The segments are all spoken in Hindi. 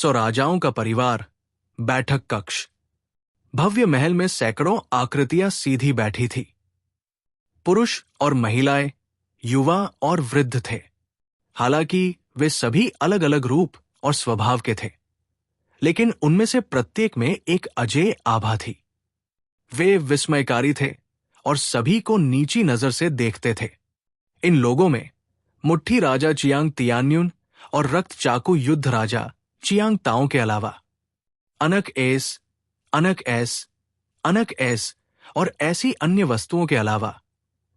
सौ राजाओं का परिवार, बैठक कक्ष। भव्य महल में सैकड़ों आकृतियां सीधी बैठी थी। पुरुष और महिलाएं, युवा और वृद्ध थे। हालांकि वे सभी अलग अलग रूप और स्वभाव के थे, लेकिन उनमें से प्रत्येक में एक अजेय आभा थी। वे विस्मयकारी थे और सभी को नीची नजर से देखते थे। इन लोगों में मुट्ठी राजा चियांग तियान्युन और रक्त चाकू युद्ध राजा चियांग ताओ के अलावा अनक एस, अनक एस, अनक एस और ऐसी अन्य वस्तुओं के अलावा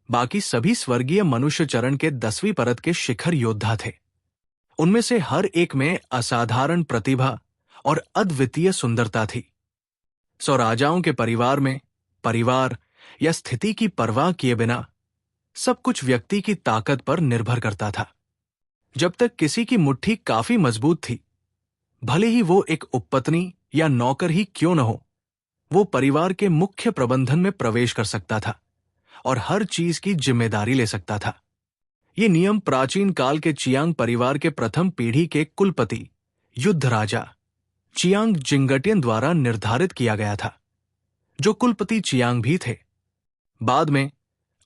बाकी सभी स्वर्गीय मनुष्य चरण के 10वीं परत के शिखर योद्धा थे। उनमें से हर एक में असाधारण प्रतिभा और अद्वितीय सुंदरता थी। सौ राजाओं के परिवार में परिवार या स्थिति की परवाह किए बिना सब कुछ व्यक्ति की ताकत पर निर्भर करता था। जब तक किसी की मुट्ठी काफी मजबूत थी, भले ही वो एक उपपत्नी या नौकर ही क्यों न हो, वो परिवार के मुख्य प्रबंधन में प्रवेश कर सकता था और हर चीज की जिम्मेदारी ले सकता था। ये नियम प्राचीन काल के चियांग परिवार के प्रथम पीढ़ी के कुलपति युद्ध राजा चियांग जिंगटियन द्वारा निर्धारित किया गया था, जो कुलपति चियांग भी थे। बाद में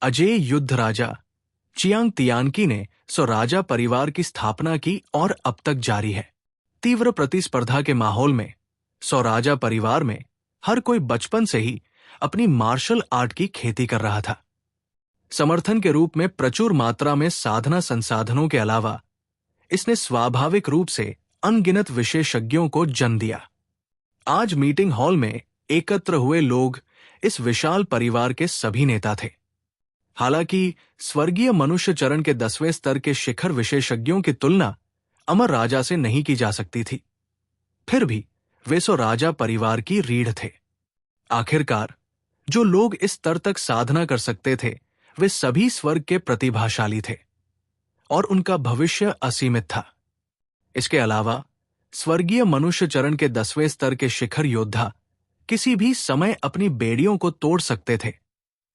अजेय युद्ध राजा चियांग तियानकी ने सौ राजा परिवार की स्थापना की और अब तक जारी है। तीव्र प्रतिस्पर्धा के माहौल में सौ राजा परिवार में हर कोई बचपन से ही अपनी मार्शल आर्ट की खेती कर रहा था। समर्थन के रूप में प्रचुर मात्रा में साधना संसाधनों के अलावा इसने स्वाभाविक रूप से अनगिनत विशेषज्ञों को जन्म दिया। आज मीटिंग हॉल में एकत्र हुए लोग इस विशाल परिवार के सभी नेता थे। हालांकि स्वर्गीय मनुष्य चरण के 10वें स्तर के शिखर विशेषज्ञों की तुलना अमर राजा से नहीं की जा सकती थी, फिर भी वे सौ राजा परिवार की रीढ़ थे। आखिरकार जो लोग इस स्तर तक साधना कर सकते थे, वे सभी स्वर्ग के प्रतिभाशाली थे और उनका भविष्य असीमित था। इसके अलावा स्वर्गीय मनुष्य चरण के 10वें स्तर के शिखर योद्धा किसी भी समय अपनी बेड़ियों को तोड़ सकते थे,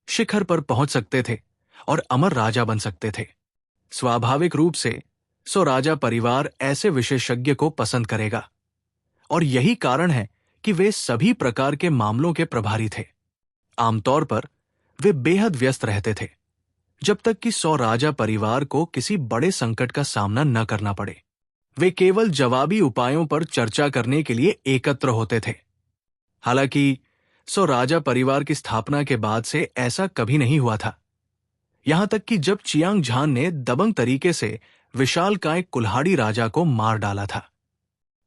शिखर पर पहुंच सकते थे और अमर राजा बन सकते थे। स्वाभाविक रूप से सौ राजा परिवार ऐसे विशेषज्ञ को पसंद करेगा और यही कारण है कि वे सभी प्रकार के मामलों के प्रभारी थे। आमतौर पर वे बेहद व्यस्त रहते थे जब तक कि सौ राजा परिवार को किसी बड़े संकट का सामना न करना पड़े। वे केवल जवाबी उपायों पर चर्चा करने के लिए एकत्र होते थे। हालांकि सौ राजा परिवार की स्थापना के बाद से ऐसा कभी नहीं हुआ था, यहां तक कि जब चियांग झान ने दबंग तरीके से विशालकाय कुल्हाड़ी राजा को मार डाला था,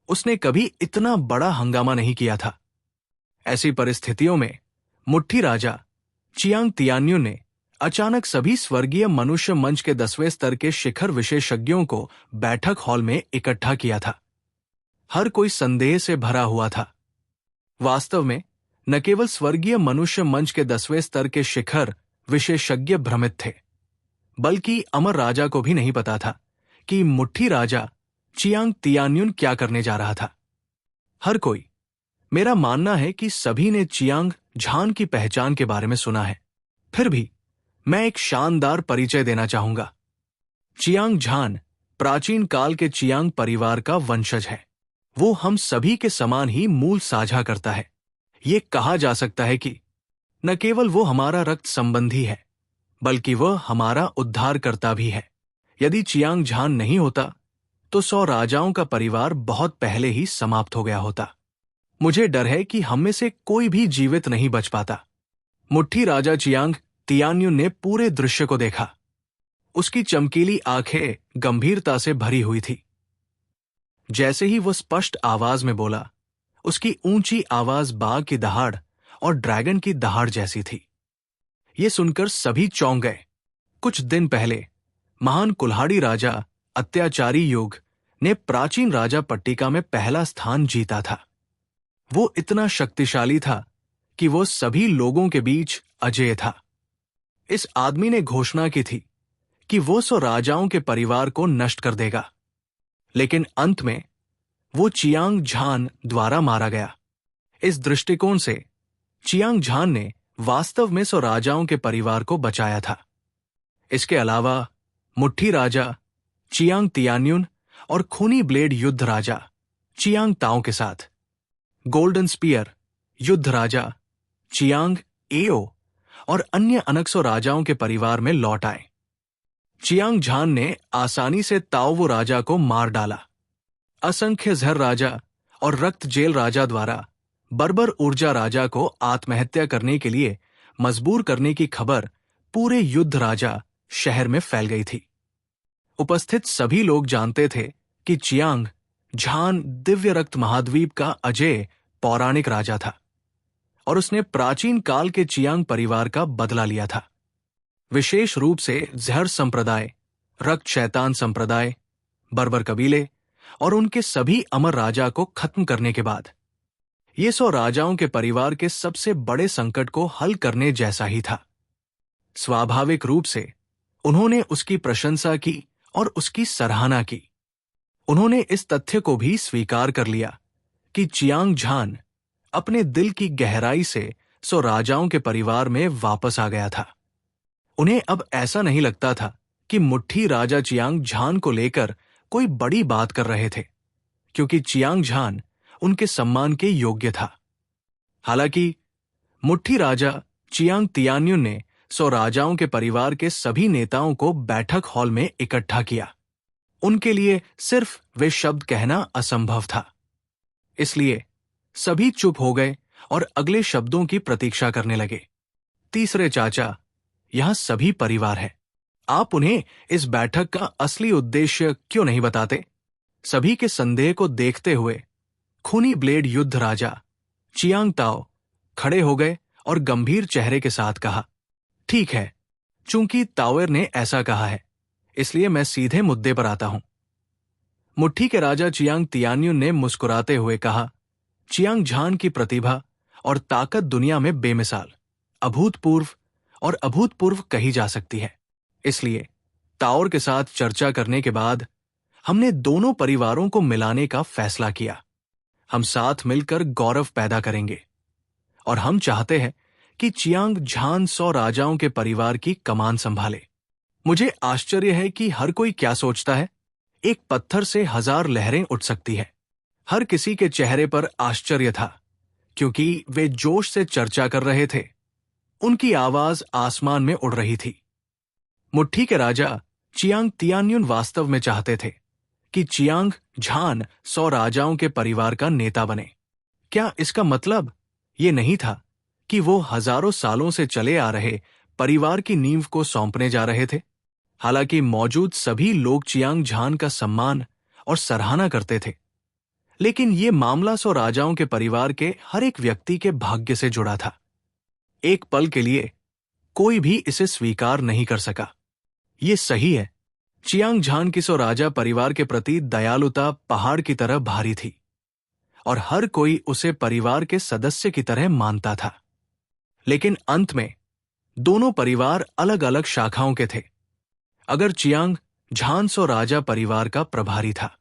उसने कभी इतना बड़ा हंगामा नहीं किया था। ऐसी परिस्थितियों में मुट्ठी राजा चियांग तियान्युन ने अचानक सभी स्वर्गीय मनुष्य मंच के 10वें स्तर के शिखर विशेषज्ञों को बैठक हॉल में इकट्ठा किया था। हर कोई संदेह से भरा हुआ था। वास्तव में न केवल स्वर्गीय मनुष्य मंच के 10वें स्तर के शिखर विशेषज्ञ भ्रमित थे, बल्कि अमर राजा को भी नहीं पता था कि मुट्ठी राजा चियांग तियान्युन क्या करने जा रहा था। हर कोई, मेरा मानना है कि सभी ने चियांग झान की पहचान के बारे में सुना है। फिर भी मैं एक शानदार परिचय देना चाहूंगा। चियांग झान प्राचीन काल के चियांग परिवार का वंशज है। वो हम सभी के समान ही मूल साझा करता है। ये कहा जा सकता है कि न केवल वो हमारा रक्त संबंधी है, बल्कि वह हमारा उद्धारकर्ता भी है। यदि चियांग झान नहीं होता तो सौ राजाओं का परिवार बहुत पहले ही समाप्त हो गया होता। मुझे डर है कि हम में से कोई भी जीवित नहीं बच पाता। मुट्ठी राजा चियांग तियान्युन ने पूरे दृश्य को देखा। उसकी चमकीली आंखें गंभीरता से भरी हुई थी। जैसे ही वो स्पष्ट आवाज में बोला, उसकी ऊंची आवाज बाघ की दहाड़ और ड्रैगन की दहाड़ जैसी थी। ये सुनकर सभी चौंक गए। कुछ दिन पहले महान कुल्हाड़ी राजा अत्याचारी युग ने प्राचीन राजा पट्टिका में पहला स्थान जीता था। वो इतना शक्तिशाली था कि वो सभी लोगों के बीच अजेय था। इस आदमी ने घोषणा की थी कि वो सौ राजाओं के परिवार को नष्ट कर देगा, लेकिन अंत में वो चियांग झान द्वारा मारा गया। इस दृष्टिकोण से चियांग झान ने वास्तव में सौ राजाओं के परिवार को बचाया था। इसके अलावा मुट्ठी राजा चियांग तियान्युन और खूनी ब्लेड युद्ध राजा चियांग ताओ के साथ। गोल्डन स्पीयर युद्ध राजा चियांग एओ और अन्य अनक्सो राजाओं के परिवार में लौट आए। चियांग झान ने आसानी से ताओवो राजा को मार डाला। असंख्य झर राजा और रक्त जेल राजा द्वारा बर्बर ऊर्जा राजा को आत्महत्या करने के लिए मजबूर करने की खबर पूरे युद्ध राजा शहर में फैल गई थी। उपस्थित सभी लोग जानते थे कि चियांग झान दिव्य रक्त महाद्वीप का अजेय पौराणिक राजा था और उसने प्राचीन काल के चियांग परिवार का बदला लिया था। विशेष रूप से जहर संप्रदाय, रक्त शैतान संप्रदाय, बर्बर कबीले और उनके सभी अमर राजा को खत्म करने के बाद ये 100 राजाओं के परिवार के सबसे बड़े संकट को हल करने जैसा ही था। स्वाभाविक रूप से उन्होंने उसकी प्रशंसा की और उसकी सराहना की। उन्होंने इस तथ्य को भी स्वीकार कर लिया कि चियांग झान अपने दिल की गहराई से 100 राजाओं के परिवार में वापस आ गया था। उन्हें अब ऐसा नहीं लगता था कि मुट्ठी राजा चियांग झान को लेकर कोई बड़ी बात कर रहे थे, क्योंकि चियांग झान उनके सम्मान के योग्य था। हालांकि मुट्ठी राजा चियांग तियान्युन ने 100 राजाओं के परिवार के सभी नेताओं को बैठक हॉल में इकट्ठा किया। उनके लिए सिर्फ वे शब्द कहना असंभव था। इसलिए सभी चुप हो गए और अगले शब्दों की प्रतीक्षा करने लगे। तीसरे चाचा, यहां सभी परिवार है। आप उन्हें इस बैठक का असली उद्देश्य क्यों नहीं बताते? सभी के संदेह को देखते हुए खूनी ब्लेड युद्ध राजा चियांग ताओ खड़े हो गए और गंभीर चेहरे के साथ कहा, ठीक है, चूंकि ताओर ने ऐसा कहा है, इसलिए मैं सीधे मुद्दे पर आता हूं। मुट्ठी के राजा चियांग तियान्युन ने मुस्कुराते हुए कहा, चियांग झान की प्रतिभा और ताकत दुनिया में बेमिसाल, अभूतपूर्व कही जा सकती है। इसलिए ताओर के साथ चर्चा करने के बाद हमने दोनों परिवारों को मिलाने का फैसला किया। हम साथ मिलकर गौरव पैदा करेंगे और हम चाहते हैं कि चियांग झान 100 राजाओं के परिवार की कमान संभाले। मुझे आश्चर्य है कि हर कोई क्या सोचता है। एक पत्थर से 1000 लहरें उठ सकती है। हर किसी के चेहरे पर आश्चर्य था, क्योंकि वे जोश से चर्चा कर रहे थे। उनकी आवाज आसमान में उड़ रही थी। मुट्ठी के राजा चियांग तियान्युन वास्तव में चाहते थे कि चियांग झान 100 राजाओं के परिवार का नेता बने। क्या इसका मतलब ये नहीं था कि वो हजारों सालों से चले आ रहे परिवार की नींव को सौंपने जा रहे थे? हालांकि मौजूद सभी लोग चियांग झान का सम्मान और सराहना करते थे, लेकिन ये मामला 100 राजाओं के परिवार के हर एक व्यक्ति के भाग्य से जुड़ा था। एक पल के लिए कोई भी इसे स्वीकार नहीं कर सका। ये सही है, चियांग झान की 100 राजा परिवार के प्रति दयालुता पहाड़ की तरह भारी थी और हर कोई उसे परिवार के सदस्य की तरह मानता था। लेकिन अंत में दोनों परिवार अलग अलग शाखाओं के थे। अगर चियांग झान 100 राजा परिवार का प्रभारी था,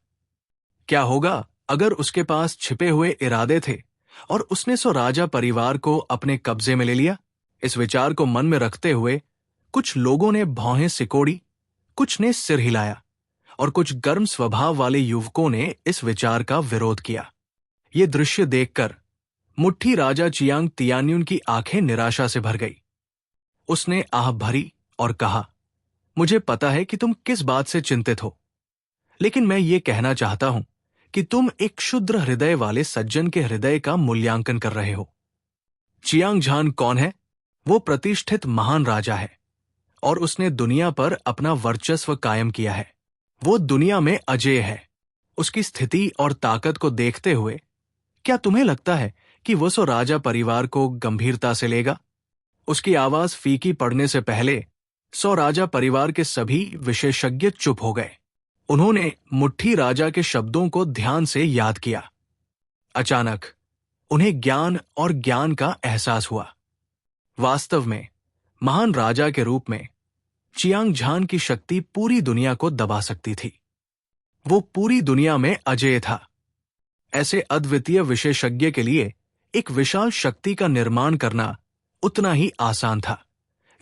क्या होगा अगर उसके पास छिपे हुए इरादे थे और उसने 100 राजा परिवार को अपने कब्जे में ले लिया? इस विचार को मन में रखते हुए कुछ लोगों ने भौहें सिकोड़ी, कुछ ने सिर हिलाया और कुछ गर्म स्वभाव वाले युवकों ने इस विचार का विरोध किया। ये दृश्य देखकर मुट्ठी राजा चियांग तियान्युन की आंखें निराशा से भर गई। उसने आह भरी और कहा, मुझे पता है कि तुम किस बात से चिंतित हो, लेकिन मैं ये कहना चाहता हूं कि तुम एक क्षुद्र हृदय वाले सज्जन के हृदय का मूल्यांकन कर रहे हो। चियांग झान कौन है? वो प्रतिष्ठित महान राजा है और उसने दुनिया पर अपना वर्चस्व कायम किया है। वो दुनिया में अजेय है। उसकी स्थिति और ताकत को देखते हुए क्या तुम्हें लगता है कि वो 100 राजा परिवार को गंभीरता से लेगा? उसकी आवाज फीकी पड़ने से पहले 100 राजा परिवार के सभी विशेषज्ञ चुप हो गए। उन्होंने मुट्ठी राजा के शब्दों को ध्यान से याद किया। अचानक उन्हें ज्ञान का एहसास हुआ। वास्तव में महान राजा के रूप में चियांग झान की शक्ति पूरी दुनिया को दबा सकती थी। वो पूरी दुनिया में अजेय था। ऐसे अद्वितीय विशेषज्ञ के लिए एक विशाल शक्ति का निर्माण करना उतना ही आसान था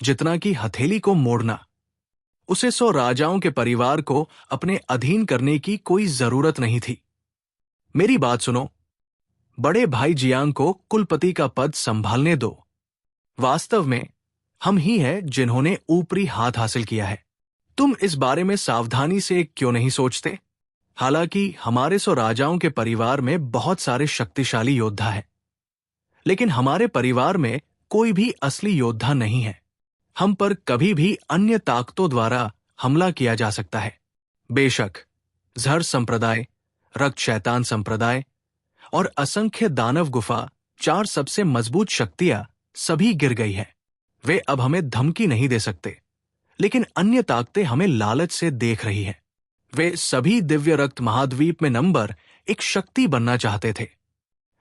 जितना कि हथेली को मोड़ना। उसे 100 राजाओं के परिवार को अपने अधीन करने की कोई जरूरत नहीं थी। मेरी बात सुनो। बड़े भाई जियांग को कुलपति का पद संभालने दो। वास्तव में हम ही हैं जिन्होंने ऊपरी हाथ हासिल किया है। तुम इस बारे में सावधानी से क्यों नहीं सोचते? हालांकि हमारे 100 राजाओं के परिवार में बहुत सारे शक्तिशाली योद्धा हैं, लेकिन हमारे परिवार में कोई भी असली योद्धा नहीं है। हम पर कभी भी अन्य ताकतों द्वारा हमला किया जा सकता है। बेशक जहर संप्रदाय, रक्त शैतान संप्रदाय और असंख्य दानव गुफा, 4 सबसे मजबूत शक्तियां सभी गिर गई है। वे अब हमें धमकी नहीं दे सकते, लेकिन अन्य ताकतें हमें लालच से देख रही हैं। वे सभी दिव्य रक्त महाद्वीप में नंबर 1 शक्ति बनना चाहते थे।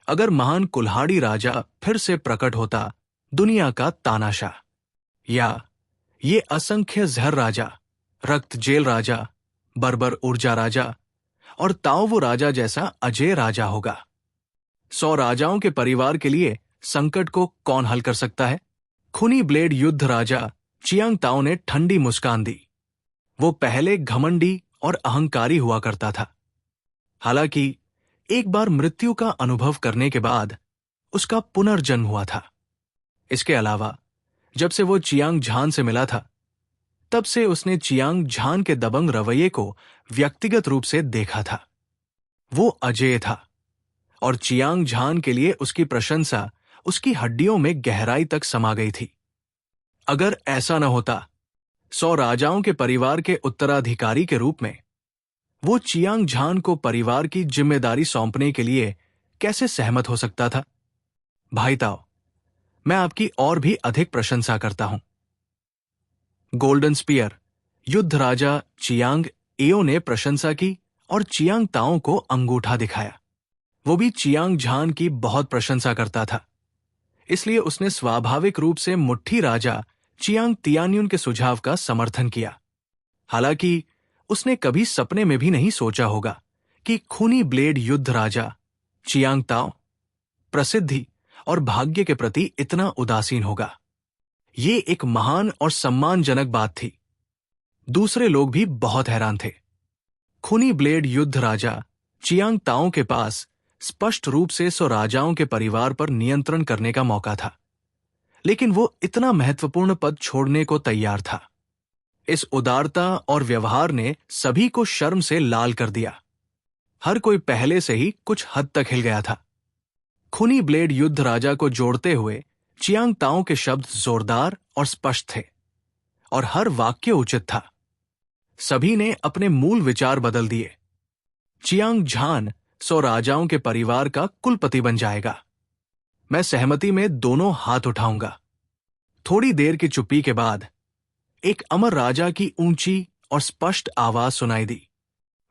अगर महान कुल्हाड़ी राजा फिर से प्रकट होता, दुनिया का तानाशाह, या ये असंख्य जहर राजा, रक्त जेल राजा, बर्बर ऊर्जा राजा और ताओवो राजा जैसा अजय राजा होगा। 100 राजाओं के परिवार के लिए संकट को कौन हल कर सकता है? खूनी ब्लेड युद्ध राजा चियांग ताओ ने ठंडी मुस्कान दी। वो पहले घमंडी और अहंकारी हुआ करता था। हालांकि एक बार मृत्यु का अनुभव करने के बाद उसका पुनर्जन्म हुआ था। इसके अलावा जब से वो चियांग झान से मिला था, तब से उसने चियांग झान के दबंग रवैये को व्यक्तिगत रूप से देखा था। वो अजेय था और चियांग झान के लिए उसकी प्रशंसा उसकी हड्डियों में गहराई तक समा गई थी। अगर ऐसा न होता, 100 राजाओं के परिवार के उत्तराधिकारी के रूप में वो चियांग झान को परिवार की जिम्मेदारी सौंपने के लिए कैसे सहमत हो सकता था? भाई ताओ, मैं आपकी और भी अधिक प्रशंसा करता हूं। गोल्डन स्पीयर युद्ध राजा चियांग एओ ने प्रशंसा की और चियांग ताओ को अंगूठा दिखाया। वो भी चियांग झान की बहुत प्रशंसा करता था, इसलिए उसने स्वाभाविक रूप से मुट्ठी राजा चियांग तियान्युन के सुझाव का समर्थन किया। हालांकि उसने कभी सपने में भी नहीं सोचा होगा कि खूनी ब्लेड युद्ध राजा चियांग ताओ प्रसिद्धि और भाग्य के प्रति इतना उदासीन होगा। ये एक महान और सम्मानजनक बात थी। दूसरे लोग भी बहुत हैरान थे। खूनी ब्लेड युद्ध राजा चियांग ताओ के पास स्पष्ट रूप से 100 राजाओं के परिवार पर नियंत्रण करने का मौका था, लेकिन वो इतना महत्वपूर्ण पद छोड़ने को तैयार था। इस उदारता और व्यवहार ने सभी को शर्म से लाल कर दिया। हर कोई पहले से ही कुछ हद तक हिल गया था। खूनी ब्लेड युद्ध राजा को जोड़ते हुए चियांग ताओ के शब्द जोरदार और स्पष्ट थे और हर वाक्य उचित था। सभी ने अपने मूल विचार बदल दिए। चियांग झान 100 राजाओं के परिवार का कुलपति बन जाएगा। मैं सहमति में दोनों हाथ उठाऊंगा। थोड़ी देर की चुप्पी के बाद एक अमर राजा की ऊंची और स्पष्ट आवाज सुनाई दी।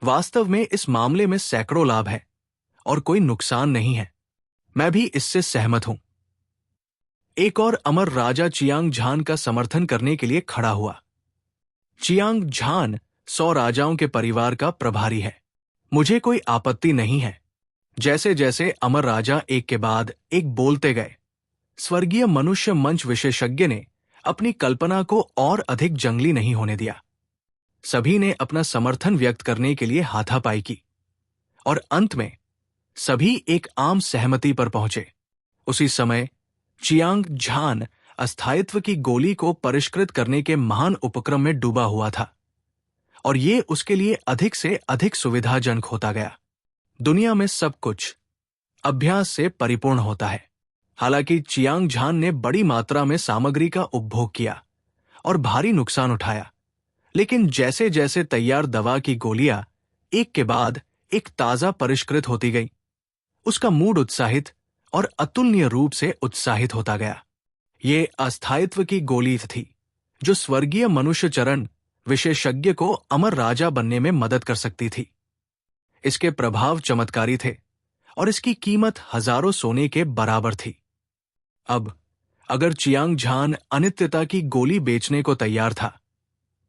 वास्तव में इस मामले में सैकड़ों लाभ है और कोई नुकसान नहीं है। मैं भी इससे सहमत हूं। एक और अमर राजा चियांग झान का समर्थन करने के लिए खड़ा हुआ। चियांग झान 100 राजाओं के परिवार का प्रभारी है। मुझे कोई आपत्ति नहीं है। जैसे जैसे अमर राजा एक के बाद एक बोलते गए, स्वर्गीय मनुष्य मंच विशेषज्ञ ने अपनी कल्पना को और अधिक जंगली नहीं होने दिया। सभी ने अपना समर्थन व्यक्त करने के लिए हाथापाई की और अंत में सभी एक आम सहमति पर पहुंचे। उसी समय चियांग झान अस्थायित्व की गोली को परिष्कृत करने के महान उपक्रम में डूबा हुआ था और ये उसके लिए अधिक से अधिक सुविधाजनक होता गया। दुनिया में सब कुछ अभ्यास से परिपूर्ण होता है। हालांकि चियांग झान ने बड़ी मात्रा में सामग्री का उपभोग किया और भारी नुकसान उठाया, लेकिन जैसे जैसे तैयार दवा की गोलियां एक के बाद एक ताजा परिष्कृत होती गई, उसका मूड उत्साहित और अतुलनीय रूप से उत्साहित होता गया। ये अस्थायित्व की गोली थी जो स्वर्गीय मनुष्य चरण विशेषज्ञ को अमर राजा बनने में मदद कर सकती थी। इसके प्रभाव चमत्कारी थे और इसकी कीमत हजारों सोने के बराबर थी। अब अगर चियांग झान अनित्यता की गोली बेचने को तैयार था,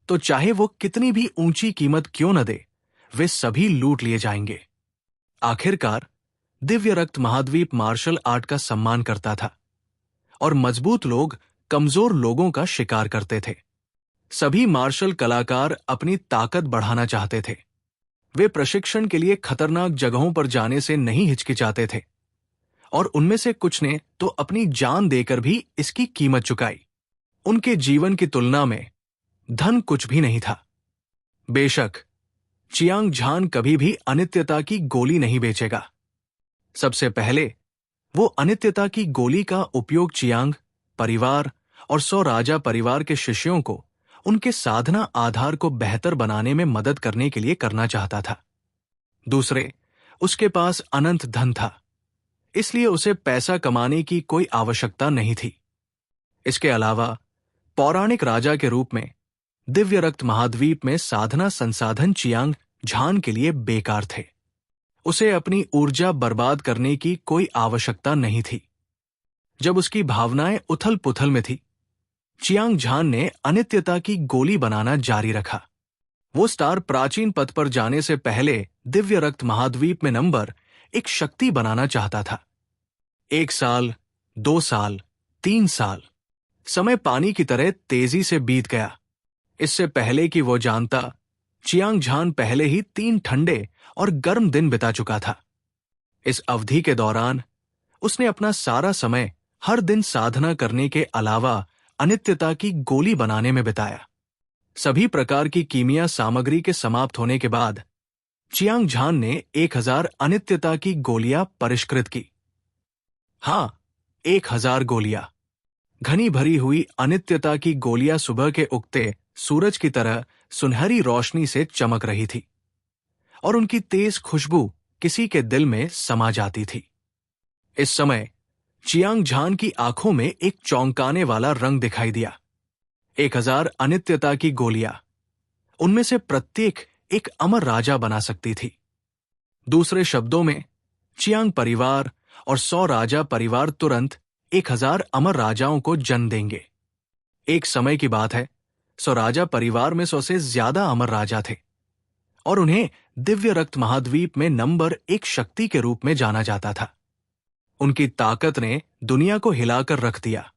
तो चाहे वो कितनी भी ऊंची कीमत क्यों न दे, वे सभी लूट लिए जाएंगे। आखिरकार दिव्य रक्त महाद्वीप मार्शल आर्ट का सम्मान करता था और मजबूत लोग कमजोर लोगों का शिकार करते थे। सभी मार्शल कलाकार अपनी ताकत बढ़ाना चाहते थे। वे प्रशिक्षण के लिए खतरनाक जगहों पर जाने से नहीं हिचकिचाते थे, और उनमें से कुछ ने तो अपनी जान देकर भी इसकी कीमत चुकाई। उनके जीवन की तुलना में धन कुछ भी नहीं था। बेशक चियांग झान कभी भी अनित्यता की गोली नहीं बेचेगा। सबसे पहले वो अनित्यता की गोली का उपयोग चियांग परिवार और 100 राजा परिवार के शिष्यों को उनके साधना आधार को बेहतर बनाने में मदद करने के लिए करना चाहता था। दूसरे, उसके पास अनंत धन था, इसलिए उसे पैसा कमाने की कोई आवश्यकता नहीं थी। इसके अलावा पौराणिक राजा के रूप में दिव्य रक्त महाद्वीप में साधना संसाधन चियांग झान के लिए बेकार थे। उसे अपनी ऊर्जा बर्बाद करने की कोई आवश्यकता नहीं थी। जब उसकी भावनाएं उथल पुथल में थी, चियांग झान ने अनित्यता की गोली बनाना जारी रखा। वो स्टार प्राचीन पथ पर जाने से पहले दिव्य रक्त महाद्वीप में नंबर एक शक्ति बनाना चाहता था। 1 साल, 2 साल, 3 साल, समय पानी की तरह तेजी से बीत गया। इससे पहले कि वो जानता, चियांग झान पहले ही 3 ठंडे और गर्म दिन बिता चुका था। इस अवधि के दौरान उसने अपना सारा समय हर दिन साधना करने के अलावा अनित्यता की गोली बनाने में बिताया। सभी प्रकार की कीमिया सामग्री के समाप्त होने के बाद चियांग झान ने 1000 अनित्यता की गोलियां परिष्कृत की। हां, 1000 गोलियां। घनी भरी हुई अनित्यता की गोलियां सुबह के उगते सूरज की तरह सुनहरी रोशनी से चमक रही थी, और उनकी तेज खुशबू किसी के दिल में समा जाती थी। इस समय चियांग झान की आंखों में एक चौंकाने वाला रंग दिखाई दिया। 1000 अनित्यता की गोलियां, उनमें से प्रत्येक एक अमर राजा बना सकती थी। दूसरे शब्दों में, चियांग परिवार और 100 राजा परिवार तुरंत 1000 अमर राजाओं को जन्म देंगे। एक समय की बात है, 100 राजा परिवार में 100 से ज्यादा अमर राजा थे, और उन्हें दिव्य रक्त महाद्वीप में नंबर 1 शक्ति के रूप में जाना जाता था। उनकी ताकत ने दुनिया को हिलाकर रख दिया,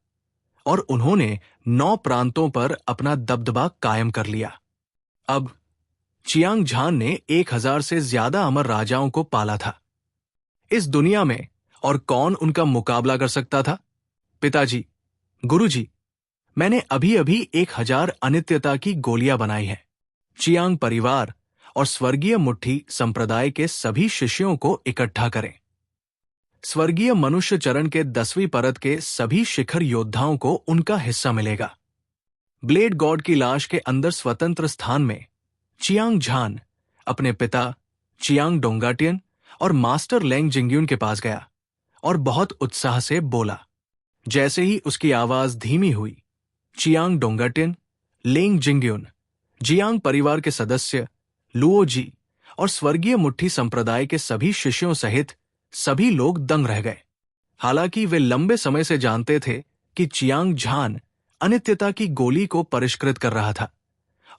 और उन्होंने 9 प्रांतों पर अपना दबदबा कायम कर लिया। अब चियांग झान ने 1000 से ज्यादा अमर राजाओं को पाला था। इस दुनिया में और कौन उनका मुकाबला कर सकता था? पिताजी, गुरुजी, मैंने अभी अभी 1000 अनित्यता की गोलियां बनाई हैं। चियांग परिवार और स्वर्गीय मुट्ठी संप्रदाय के सभी शिष्यों को इकट्ठा करें। स्वर्गीय मनुष्य चरण के 10वीं परत के सभी शिखर योद्धाओं को उनका हिस्सा मिलेगा। ब्लेड गॉड की लाश के अंदर स्वतंत्र स्थान में चियांग झान अपने पिता चियांग डोंगाटियन और मास्टर लेंग जिंग्युन के पास गया और बहुत उत्साह से बोला। जैसे ही उसकी आवाज धीमी हुई, चियांग डोंगाटियन, लेंग जिंग्युन, जियांग परिवार के सदस्य, लुओ जी और स्वर्गीय मुट्ठी संप्रदाय के सभी शिष्यों सहित सभी लोग दंग रह गए। हालांकि वे लंबे समय से जानते थे कि चियांग झान अनित्यता की गोली को परिष्कृत कर रहा था,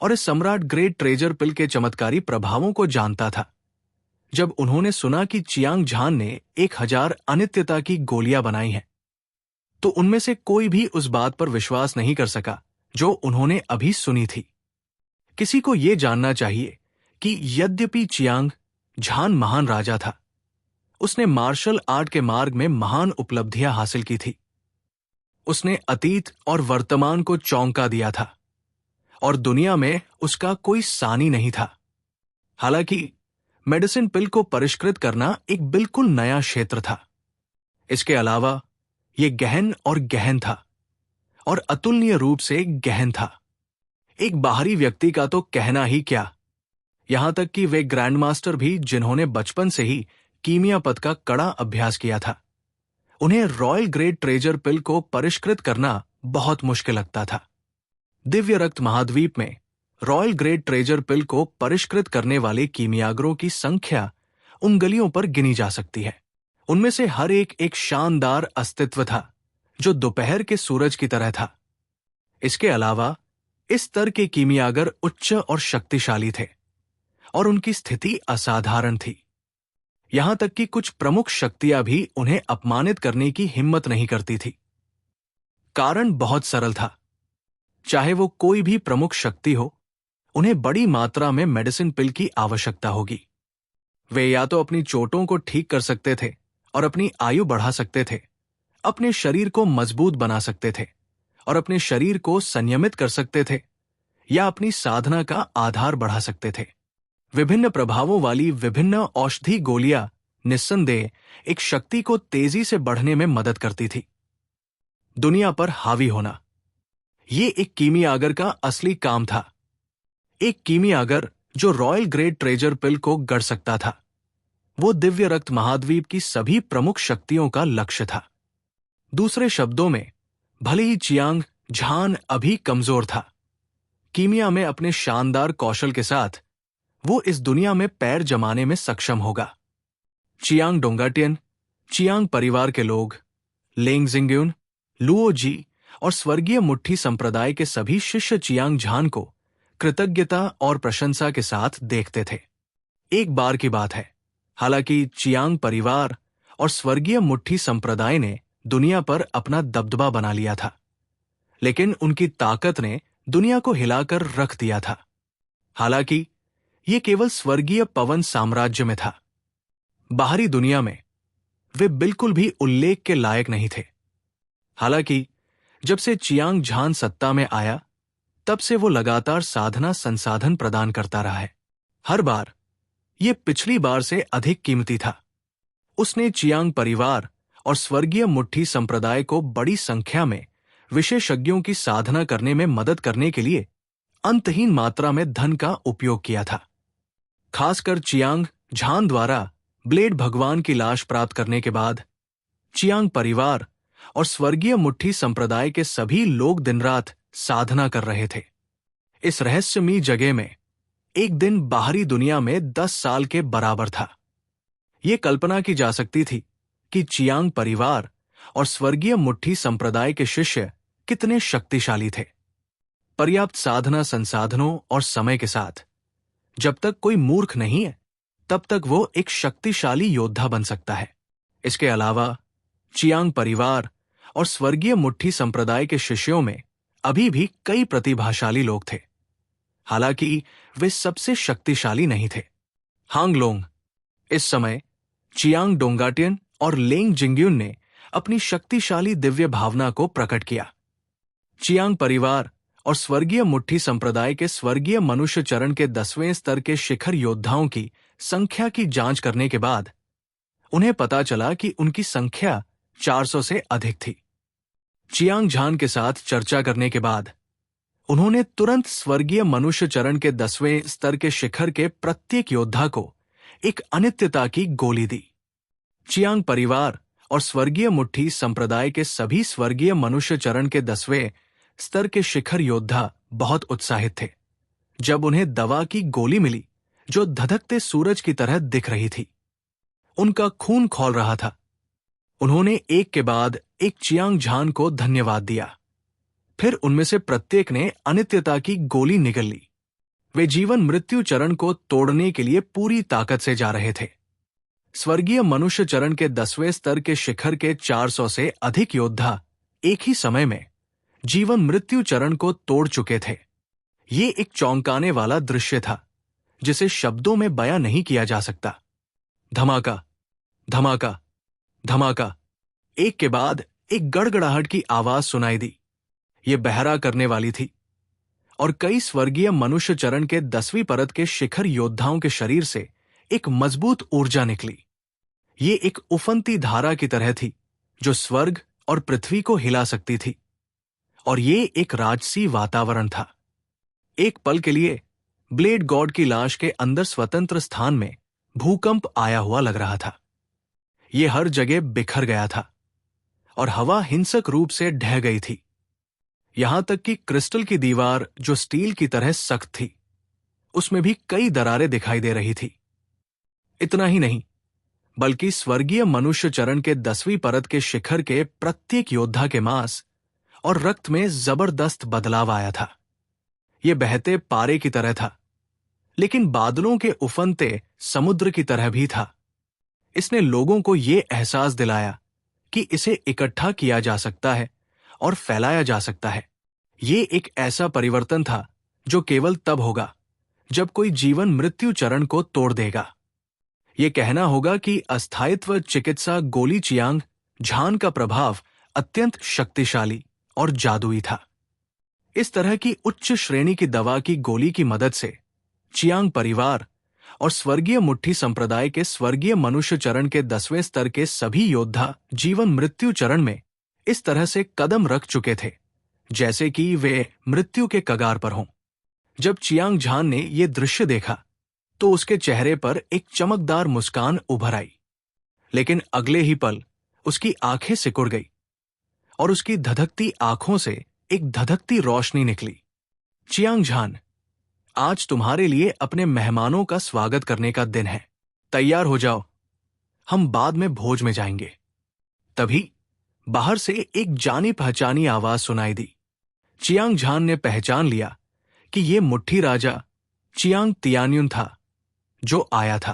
और इस सम्राट ग्रेट ट्रेजर पिल के चमत्कारी प्रभावों को जानता था। जब उन्होंने सुना कि चियांग झान ने 1000 अनित्यता की गोलियां बनाई हैं, तो उनमें से कोई भी उस बात पर विश्वास नहीं कर सका जो उन्होंने अभी सुनी थी। किसी को यह जानना चाहिए कि यद्यपि चियांग झान महान राजा था, उसने मार्शल आर्ट के मार्ग में महान उपलब्धियां हासिल की थी। उसने अतीत और वर्तमान को चौंका दिया था, और दुनिया में उसका कोई सानी नहीं था। हालांकि मेडिसिन पिल को परिष्कृत करना एक बिल्कुल नया क्षेत्र था। इसके अलावा यह गहन और गहन था, और अतुलनीय रूप से गहन था। एक बाहरी व्यक्ति का तो कहना ही क्या, यहां तक कि वे ग्रैंडमास्टर भी, जिन्होंने बचपन से ही कीमिया पद का कड़ा अभ्यास किया था, उन्हें रॉयल ग्रेट ट्रेजर पिल को परिष्कृत करना बहुत मुश्किल लगता था। दिव्य रक्त महाद्वीप में रॉयल ग्रेट ट्रेजर पिल को परिष्कृत करने वाले कीमियागरों की संख्या उंगलियों पर गिनी जा सकती है। उनमें से हर एक शानदार अस्तित्व था, जो दोपहर के सूरज की तरह था। इसके अलावा इस स्तर के कीमियागर उच्च और शक्तिशाली थे, और उनकी स्थिति असाधारण थी। यहां तक कि कुछ प्रमुख शक्तियां भी उन्हें अपमानित करने की हिम्मत नहीं करती थी। कारण बहुत सरल था, चाहे वो कोई भी प्रमुख शक्ति हो, उन्हें बड़ी मात्रा में मेडिसिन पिल की आवश्यकता होगी। वे या तो अपनी चोटों को ठीक कर सकते थे और अपनी आयु बढ़ा सकते थे, अपने शरीर को मजबूत बना सकते थे और अपने शरीर को संयमित कर सकते थे, या अपनी साधना का आधार बढ़ा सकते थे। विभिन्न प्रभावों वाली विभिन्न औषधि गोलियां निस्संदेह एक शक्ति को तेजी से बढ़ने में मदद करती थी। दुनिया पर हावी होना, ये एक कीमियागर का असली काम था। एक कीमियागर जो रॉयल ग्रेट ट्रेजर पिल को गढ़ सकता था, वो दिव्य रक्त महाद्वीप की सभी प्रमुख शक्तियों का लक्ष्य था। दूसरे शब्दों में, भले ही चियांग झान अभी कमजोर था, कीमिया में अपने शानदार कौशल के साथ वो इस दुनिया में पैर जमाने में सक्षम होगा। चियांग डोंगाटियन, चियांग परिवार के लोग, लेंग जिंग्युन, लुओ जी और स्वर्गीय मुट्ठी संप्रदाय के सभी शिष्य चियांग झान को कृतज्ञता और प्रशंसा के साथ देखते थे। एक बार की बात है, हालांकि चियांग परिवार और स्वर्गीय मुट्ठी संप्रदाय ने दुनिया पर अपना दबदबा बना लिया था, लेकिन उनकी ताकत ने दुनिया को हिलाकर रख दिया था। हालांकि ये केवल स्वर्गीय पवन साम्राज्य में था। बाहरी दुनिया में वे बिल्कुल भी उल्लेख के लायक नहीं थे। हालांकि जब से चियांग झान सत्ता में आया, तब से वो लगातार साधना संसाधन प्रदान करता रहा है। हर बार ये पिछली बार से अधिक कीमती था। उसने चियांग परिवार और स्वर्गीय मुट्ठी संप्रदाय को बड़ी संख्या में विशेषज्ञों की साधना करने में मदद करने के लिए अंतहीन मात्रा में धन का उपयोग किया था। खासकर चियांग झान द्वारा ब्लेड भगवान की लाश प्राप्त करने के बाद चियांग परिवार और स्वर्गीय मुट्ठी संप्रदाय के सभी लोग दिन रात साधना कर रहे थे। इस रहस्यमयी जगह में एक दिन बाहरी दुनिया में 10 साल के बराबर था। यह कल्पना की जा सकती थी कि चियांग परिवार और स्वर्गीय मुट्ठी संप्रदाय के शिष्य कितने शक्तिशाली थे। पर्याप्त साधना संसाधनों और समय के साथ जब तक कोई मूर्ख नहीं है, तब तक वो एक शक्तिशाली योद्धा बन सकता है। इसके अलावा चियांग परिवार और स्वर्गीय मुट्ठी संप्रदाय के शिष्यों में अभी भी कई प्रतिभाशाली लोग थे, हालांकि वे सबसे शक्तिशाली नहीं थे। हांगलोंग, इस समय चियांग डोंगाटियन और लेंग जिंग्युन ने अपनी शक्तिशाली दिव्य भावना को प्रकट किया। चियांग परिवार और स्वर्गीय मुट्ठी संप्रदाय के स्वर्गीय मनुष्य चरण के 10वें स्तर के शिखर योद्धाओं की संख्या की जांच करने के बाद उन्हें पता चला कि उनकी संख्या 400 से अधिक थी। चियांग झान के साथ चर्चा करने के बाद उन्होंने तुरंत स्वर्गीय मनुष्य चरण के 10वें स्तर के शिखर के प्रत्येक योद्धा को एक अनित्यता की गोली दी। चियांग परिवार और स्वर्गीय मुट्ठी संप्रदाय के सभी स्वर्गीय मनुष्य चरण के 10वें स्तर के शिखर योद्धा बहुत उत्साहित थे जब उन्हें दवा की गोली मिली जो धधकते सूरज की तरह दिख रही थी। उनका खून खौल रहा था। उन्होंने एक के बाद एक चियांग झान को धन्यवाद दिया। फिर उनमें से प्रत्येक ने अनित्यता की गोली निगल ली। वे जीवन मृत्यु चरण को तोड़ने के लिए पूरी ताकत से जा रहे थे। स्वर्गीय मनुष्य चरण के 10वें स्तर के शिखर के 400 से अधिक योद्धा एक ही समय में जीवन मृत्यु चरण को तोड़ चुके थे। ये एक चौंकाने वाला दृश्य था जिसे शब्दों में बयां नहीं किया जा सकता। धमाका, धमाका, धमाका, एक के बाद एक गड़गड़ाहट की आवाज सुनाई दी। ये बहरा करने वाली थी और कई स्वर्गीय मनुष्य चरण के 10वीं परत के शिखर योद्धाओं के शरीर से एक मजबूत ऊर्जा निकली। ये एक उफनती धारा की तरह थी जो स्वर्ग और पृथ्वी को हिला सकती थी, और ये एक राजसी वातावरण था। एक पल के लिए ब्लेड गॉड की लाश के अंदर स्वतंत्र स्थान में भूकंप आया हुआ लग रहा था। ये हर जगह बिखर गया था और हवा हिंसक रूप से ढह गई थी। यहां तक कि क्रिस्टल की दीवार जो स्टील की तरह सख्त थी, उसमें भी कई दरारें दिखाई दे रही थी। इतना ही नहीं, बल्कि स्वर्गीय मनुष्य चरण के 10वीं परत के शिखर के प्रत्येक योद्धा के मांस और रक्त में जबरदस्त बदलाव आया था। यह बहते पारे की तरह था, लेकिन बादलों के उफनते समुद्र की तरह भी था। इसने लोगों को यह एहसास दिलाया कि इसे इकट्ठा किया जा सकता है और फैलाया जा सकता है। ये एक ऐसा परिवर्तन था जो केवल तब होगा जब कोई जीवन मृत्यु चरण को तोड़ देगा। ये कहना होगा कि अस्थायित्व चिकित्सा गोली चियांग झान का प्रभाव अत्यंत शक्तिशाली और जादुई था। इस तरह की उच्च श्रेणी की दवा की गोली की मदद से चियांग परिवार और स्वर्गीय मुट्ठी संप्रदाय के स्वर्गीय मनुष्य चरण के 10वें स्तर के सभी योद्धा जीवन मृत्यु चरण में इस तरह से कदम रख चुके थे जैसे कि वे मृत्यु के कगार पर हों। जब चियांग झान ने यह दृश्य देखा तो उसके चेहरे पर एक चमकदार मुस्कान उभर आई, लेकिन अगले ही पल उसकी आंखें सिकुड़ गई और उसकी धधकती आंखों से एक धधकती रोशनी निकली। चियांग झान, आज तुम्हारे लिए अपने मेहमानों का स्वागत करने का दिन है। तैयार हो जाओ, हम बाद में भोज में जाएंगे। तभी बाहर से एक जानी पहचानी आवाज सुनाई दी। चियांग झान ने पहचान लिया कि यह मुट्ठी राजा चियांग तियान्युन था जो आया था।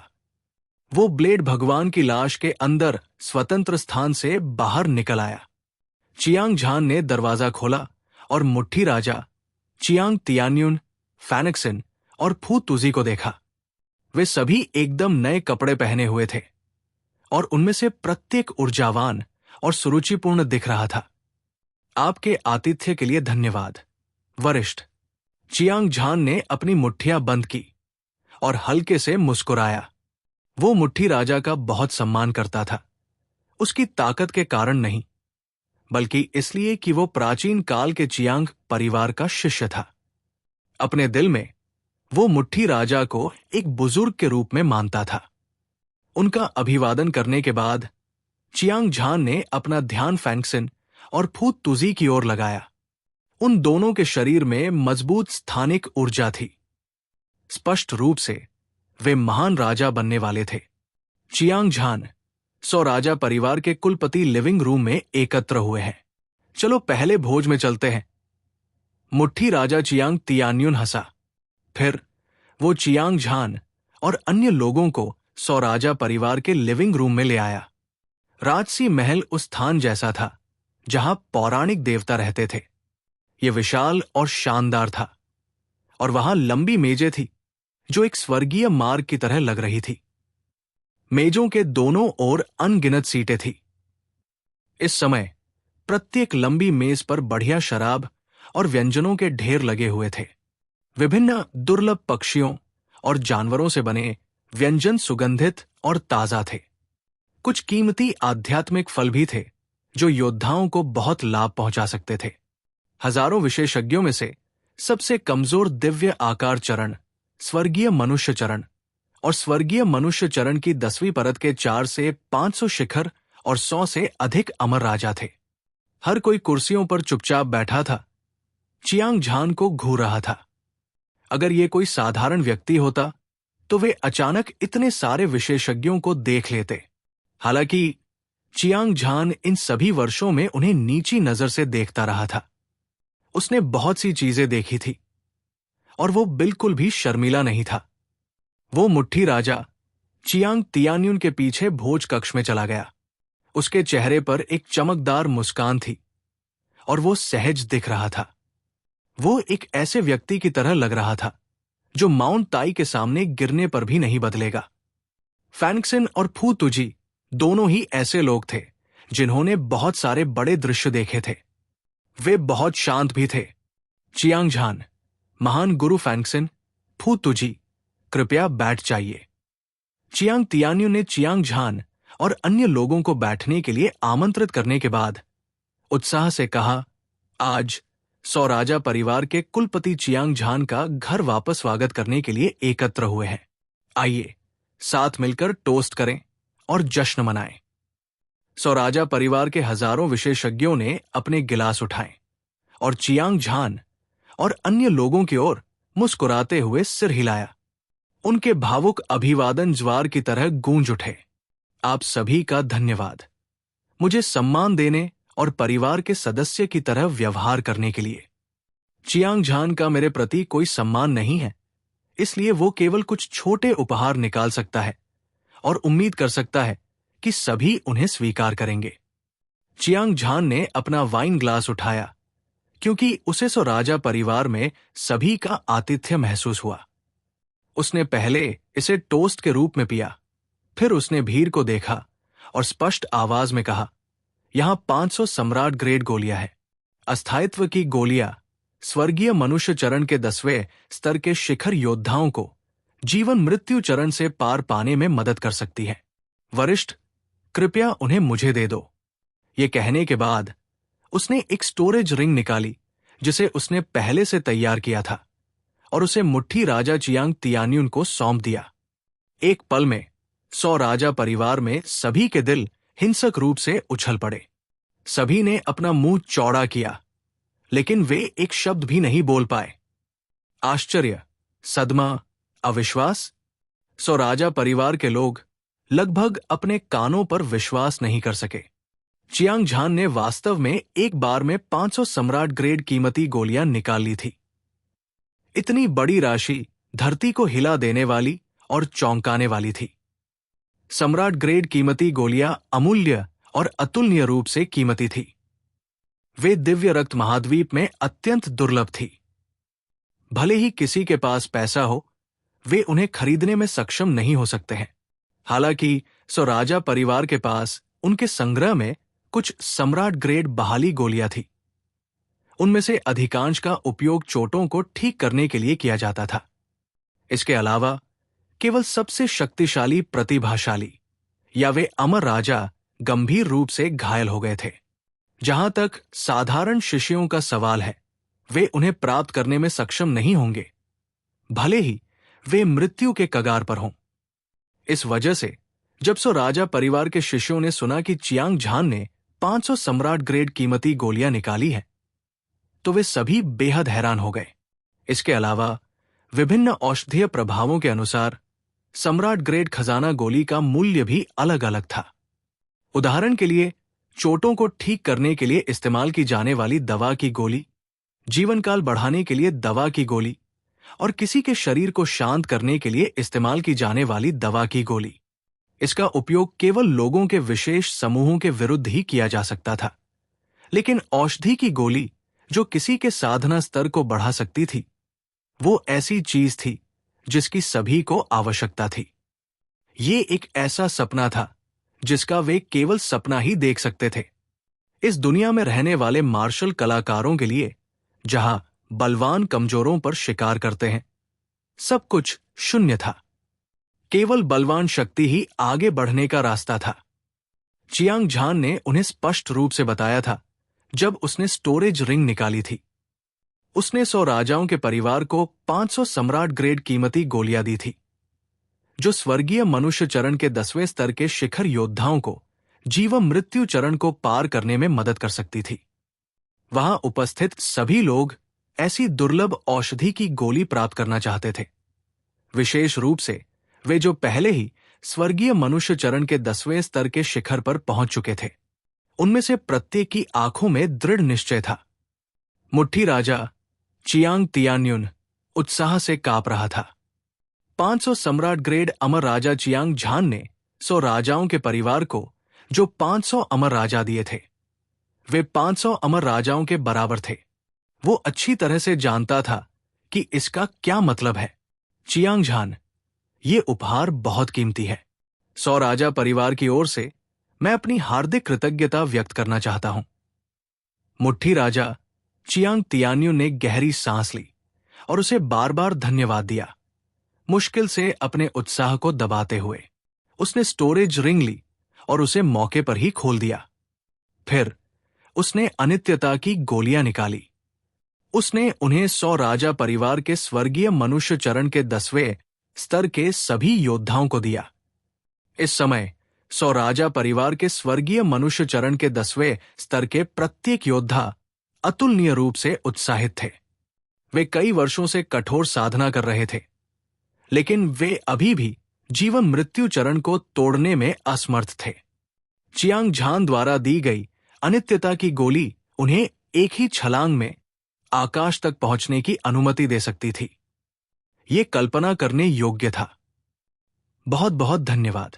वो ब्लेड भगवान की लाश के अंदर स्वतंत्र स्थान से बाहर निकल आया। चियांग झान ने दरवाजा खोला और मुट्ठी राजा चियांग तियान्युन, फैनिक्सन और फू तुजी को देखा। वे सभी एकदम नए कपड़े पहने हुए थे और उनमें से प्रत्येक ऊर्जावान और सुरुचिपूर्ण दिख रहा था। आपके आतिथ्य के लिए धन्यवाद, वरिष्ठ। चियांग झान ने अपनी मुट्ठियां बंद की और हल्के से मुस्कुराया। वो मुट्ठी राजा का बहुत सम्मान करता था, उसकी ताकत के कारण नहीं, बल्कि इसलिए कि वो प्राचीन काल के चियांग परिवार का शिष्य था। अपने दिल में वो मुट्ठी राजा को एक बुजुर्ग के रूप में मानता था। उनका अभिवादन करने के बाद चियांग झान ने अपना ध्यान फैंक्सन और फू तुजी की ओर लगाया। उन दोनों के शरीर में मजबूत स्थानिक ऊर्जा थी। स्पष्ट रूप से वे महान राजा बनने वाले थे। चियांग झान, सो राजा परिवार के कुलपति लिविंग रूम में एकत्र हुए हैं। चलो पहले भोज में चलते हैं। मुट्ठी राजा चियांग तियान्युन हंसा। फिर वो चियांग झान और अन्य लोगों को सो राजा परिवार के लिविंग रूम में ले आया। राजसी महल उस स्थान जैसा था जहां पौराणिक देवता रहते थे। यह विशाल और शानदार था और वहां लंबी मेजें थी जो एक स्वर्गीय मार्ग की तरह लग रही थी। मेजों के दोनों ओर अनगिनत सीटें थी। इस समय प्रत्येक लंबी मेज पर बढ़िया शराब और व्यंजनों के ढेर लगे हुए थे। विभिन्न दुर्लभ पक्षियों और जानवरों से बने व्यंजन सुगंधित और ताजा थे। कुछ कीमती आध्यात्मिक फल भी थे जो योद्धाओं को बहुत लाभ पहुंचा सकते थे। हजारों विशेषज्ञों में से सबसे कमजोर दिव्य आकार चरण, स्वर्गीय मनुष्य चरण और स्वर्गीय मनुष्य चरण की 10वीं परत के 4 से 500 शिखर और 100 से अधिक अमर राजा थे। हर कोई कुर्सियों पर चुपचाप बैठा था। चियांग झान को घूर रहा था। अगर ये कोई साधारण व्यक्ति होता तो वे अचानक इतने सारे विशेषज्ञों को देख लेते। हालांकि चियांग झान इन सभी वर्षों में उन्हें नीची नजर से देखता रहा था। उसने बहुत सी चीजें देखी थी और वो बिल्कुल भी शर्मीला नहीं था। वो मुट्ठी राजा चियांग तियान्युन के पीछे भोज कक्ष में चला गया। उसके चेहरे पर एक चमकदार मुस्कान थी और वो सहज दिख रहा था। वो एक ऐसे व्यक्ति की तरह लग रहा था जो माउंट ताई के सामने गिरने पर भी नहीं बदलेगा। फैंक्सन और फू तुजी दोनों ही ऐसे लोग थे जिन्होंने बहुत सारे बड़े दृश्य देखे थे। वे बहुत शांत भी थे। चियांग झान, महान गुरु फैंक्सन, फू तुजी, कृपया बैठ जाइए। चियांग तियान्युन ने चियांग झान और अन्य लोगों को बैठने के लिए आमंत्रित करने के बाद उत्साह से कहा, आज सो राजा परिवार के कुलपति चियांग झान का घर वापस स्वागत करने के लिए एकत्र हुए हैं। आइए साथ मिलकर टोस्ट करें और जश्न मनाएं। सो राजा परिवार के हजारों विशेषज्ञों ने अपने गिलास उठाए और चियांग झान और अन्य लोगों की ओर मुस्कुराते हुए सिर हिलाया। उनके भावुक अभिवादन ज्वार की तरह गूंज उठे। आप सभी का धन्यवाद, मुझे सम्मान देने और परिवार के सदस्य की तरह व्यवहार करने के लिए। चियांग झान का मेरे प्रति कोई सम्मान नहीं है, इसलिए वो केवल कुछ छोटे उपहार निकाल सकता है और उम्मीद कर सकता है कि सभी उन्हें स्वीकार करेंगे। चियांग झान ने अपना वाइन ग्लास उठाया क्योंकि उसे सो राजा परिवार में सभी का आतिथ्य महसूस हुआ। उसने पहले इसे टोस्ट के रूप में पिया, फिर उसने भीड़ को देखा और स्पष्ट आवाज में कहा, यहां 500 सम्राट ग्रेड गोलियां हैं। अस्थायित्व की गोलियां स्वर्गीय मनुष्य चरण के 10वें स्तर के शिखर योद्धाओं को जीवन मृत्यु चरण से पार पाने में मदद कर सकती है। वरिष्ठ, कृपया उन्हें मुझे दे दो। ये कहने के बाद उसने एक स्टोरेज रिंग निकाली जिसे उसने पहले से तैयार किया था और उसे मुट्ठी राजा चियांग तियान्युन को सौंप दिया। एक पल में 100 राजा परिवार में सभी के दिल हिंसक रूप से उछल पड़े। सभी ने अपना मुंह चौड़ा किया, लेकिन वे एक शब्द भी नहीं बोल पाए। आश्चर्य, सदमा, अविश्वास। 100 राजा परिवार के लोग लगभग अपने कानों पर विश्वास नहीं कर सके। चियांग झान ने वास्तव में एक बार में 500 सम्राट ग्रेड कीमती गोलियां निकाल ली थी। इतनी बड़ी राशि धरती को हिला देने वाली और चौंकाने वाली थी। सम्राट ग्रेड कीमती गोलियां अमूल्य और अतुलनीय रूप से कीमती थी। वे दिव्य रक्त महाद्वीप में अत्यंत दुर्लभ थी। भले ही किसी के पास पैसा हो, वे उन्हें खरीदने में सक्षम नहीं हो सकते हैं। हालांकि राजा परिवार के पास उनके संग्रह में कुछ सम्राट ग्रेड बहाली गोलियां थी। उनमें से अधिकांश का उपयोग चोटों को ठीक करने के लिए किया जाता था। इसके अलावा केवल सबसे शक्तिशाली प्रतिभाशाली या वे अमर राजा गंभीर रूप से घायल हो गए थे। जहां तक साधारण शिष्यों का सवाल है, वे उन्हें प्राप्त करने में सक्षम नहीं होंगे, भले ही वे मृत्यु के कगार पर हों। इस वजह से जब राजा परिवार के शिष्यों ने सुना कि चियांग झान ने 500 सम्राट ग्रेड कीमती गोलियां निकाली हैं, तो वे सभी बेहद हैरान हो गए। इसके अलावा विभिन्न औषधीय प्रभावों के अनुसार सम्राट ग्रेड खजाना गोली का मूल्य भी अलग अलग था। उदाहरण के लिए, चोटों को ठीक करने के लिए इस्तेमाल की जाने वाली दवा की गोली, जीवनकाल बढ़ाने के लिए दवा की गोली और किसी के शरीर को शांत करने के लिए इस्तेमाल की जाने वाली दवा की गोली। इसका उपयोग केवल लोगों के विशेष समूहों के विरुद्ध ही किया जा सकता था। लेकिन औषधि की गोली जो किसी के साधना स्तर को बढ़ा सकती थी, वो ऐसी चीज थी जिसकी सभी को आवश्यकता थी। ये एक ऐसा सपना था जिसका वे केवल सपना ही देख सकते थे। इस दुनिया में रहने वाले मार्शल कलाकारों के लिए, जहां बलवान कमजोरों पर शिकार करते हैं, सब कुछ शून्य था। केवल बलवान शक्ति ही आगे बढ़ने का रास्ता था। चियांग झान ने उन्हें स्पष्ट रूप से बताया था जब उसने स्टोरेज रिंग निकाली थी। उसने 100 राजाओं के परिवार को 500 सम्राट ग्रेड कीमती गोलियां दी थी, जो स्वर्गीय मनुष्य चरण के 10वें स्तर के शिखर योद्धाओं को जीवन मृत्यु चरण को पार करने में मदद कर सकती थी। वहां उपस्थित सभी लोग ऐसी दुर्लभ औषधि की गोली प्राप्त करना चाहते थे, विशेष रूप से वे जो पहले ही स्वर्गीय मनुष्य चरण के 10वें स्तर के शिखर पर पहुंच चुके थे। उनमें से प्रत्येक की आंखों में दृढ़ निश्चय था। मुट्ठी राजा चियांग तियान्युन उत्साह से कांप रहा था। 500 सम्राट ग्रेड अमर राजा चियांग झान ने 100 राजाओं के परिवार को जो 500 अमर राजा दिए थे, वे 500 अमर राजाओं के बराबर थे। वो अच्छी तरह से जानता था कि इसका क्या मतलब है। चियांग झान, ये उपहार बहुत कीमती है। 100 राजा परिवार की ओर से मैं अपनी हार्दिक कृतज्ञता व्यक्त करना चाहता हूं। मुट्ठी राजा चियांग तियान्युन ने गहरी सांस ली और उसे बार बार धन्यवाद दिया। मुश्किल से अपने उत्साह को दबाते हुए उसने स्टोरेज रिंग ली और उसे मौके पर ही खोल दिया। फिर उसने अनित्यता की गोलियां निकाली। उसने उन्हें 100 राजा परिवार के स्वर्गीय मनुष्य चरण के 10वें स्तर के सभी योद्धाओं को दिया। इस समय 100 राजा परिवार के स्वर्गीय मनुष्य चरण के 10वें स्तर के प्रत्येक योद्धा अतुलनीय रूप से उत्साहित थे। वे कई वर्षों से कठोर साधना कर रहे थे, लेकिन वे अभी भी जीवन मृत्यु चरण को तोड़ने में असमर्थ थे। चियांग झान द्वारा दी गई अनित्यता की गोली उन्हें एक ही छलांग में आकाश तक पहुंचने की अनुमति दे सकती थी। ये कल्पना करने योग्य था। बहुत बहुत धन्यवाद।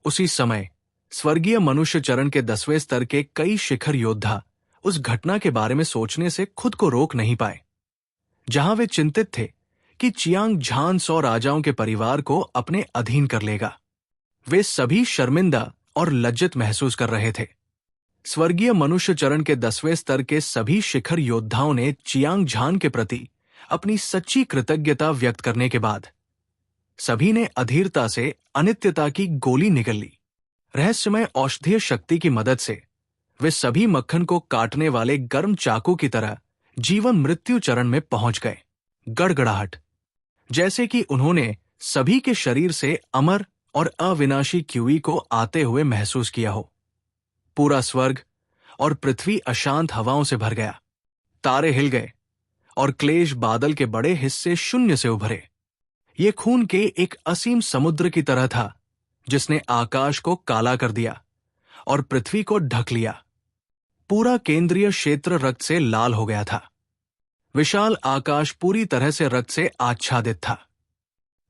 उसी समय स्वर्गीय मनुष्य चरण के 10वें स्तर के कई शिखर योद्धा उस घटना के बारे में सोचने से खुद को रोक नहीं पाए, जहां वे चिंतित थे कि चियांग झान 100 राजाओं के परिवार को अपने अधीन कर लेगा। वे सभी शर्मिंदा और लज्जित महसूस कर रहे थे। स्वर्गीय मनुष्य चरण के 10वें स्तर के सभी शिखर योद्धाओं ने चियांग झान के प्रति अपनी सच्ची कृतज्ञता व्यक्त करने के बाद सभी ने अधीरता से अनित्यता की गोली निगल ली। रहस्यमय औषधीय शक्ति की मदद से वे सभी मक्खन को काटने वाले गर्म चाकू की तरह जीवन मृत्यु चरण में पहुंच गए। गड़गड़ाहट, जैसे कि उन्होंने सभी के शरीर से अमर और अविनाशी क्यूई को आते हुए महसूस किया हो। पूरा स्वर्ग और पृथ्वी अशांत हवाओं से भर गया। तारे हिल गए और क्लेश बादल के बड़े हिस्से शून्य से उभरे। ये खून के एक असीम समुद्र की तरह था जिसने आकाश को काला कर दिया और पृथ्वी को ढक लिया। पूरा केंद्रीय क्षेत्र रक्त से लाल हो गया था। विशाल आकाश पूरी तरह से रक्त से आच्छादित था।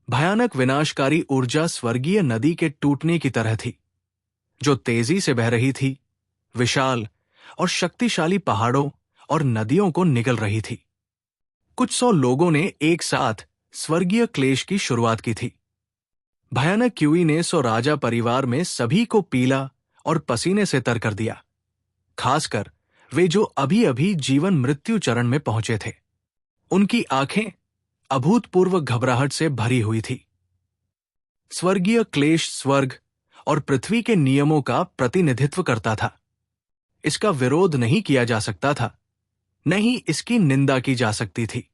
भयानक विनाशकारी ऊर्जा स्वर्गीय नदी के टूटने की तरह थी, जो तेजी से बह रही थी, विशाल और शक्तिशाली पहाड़ों और नदियों को निगल रही थी। कुछ 100 लोगों ने एक साथ स्वर्गीय क्लेश की शुरुआत की थी। भयानक क्यूई ने 100 राजा परिवार में सभी को पीला और पसीने से तर कर दिया, खासकर वे जो अभी अभी जीवन मृत्यु चरण में पहुंचे थे। उनकी आंखें अभूतपूर्व घबराहट से भरी हुई थी। स्वर्गीय क्लेश स्वर्ग और पृथ्वी के नियमों का प्रतिनिधित्व करता था। इसका विरोध नहीं किया जा सकता था, न ही इसकी निंदा की जा सकती थी।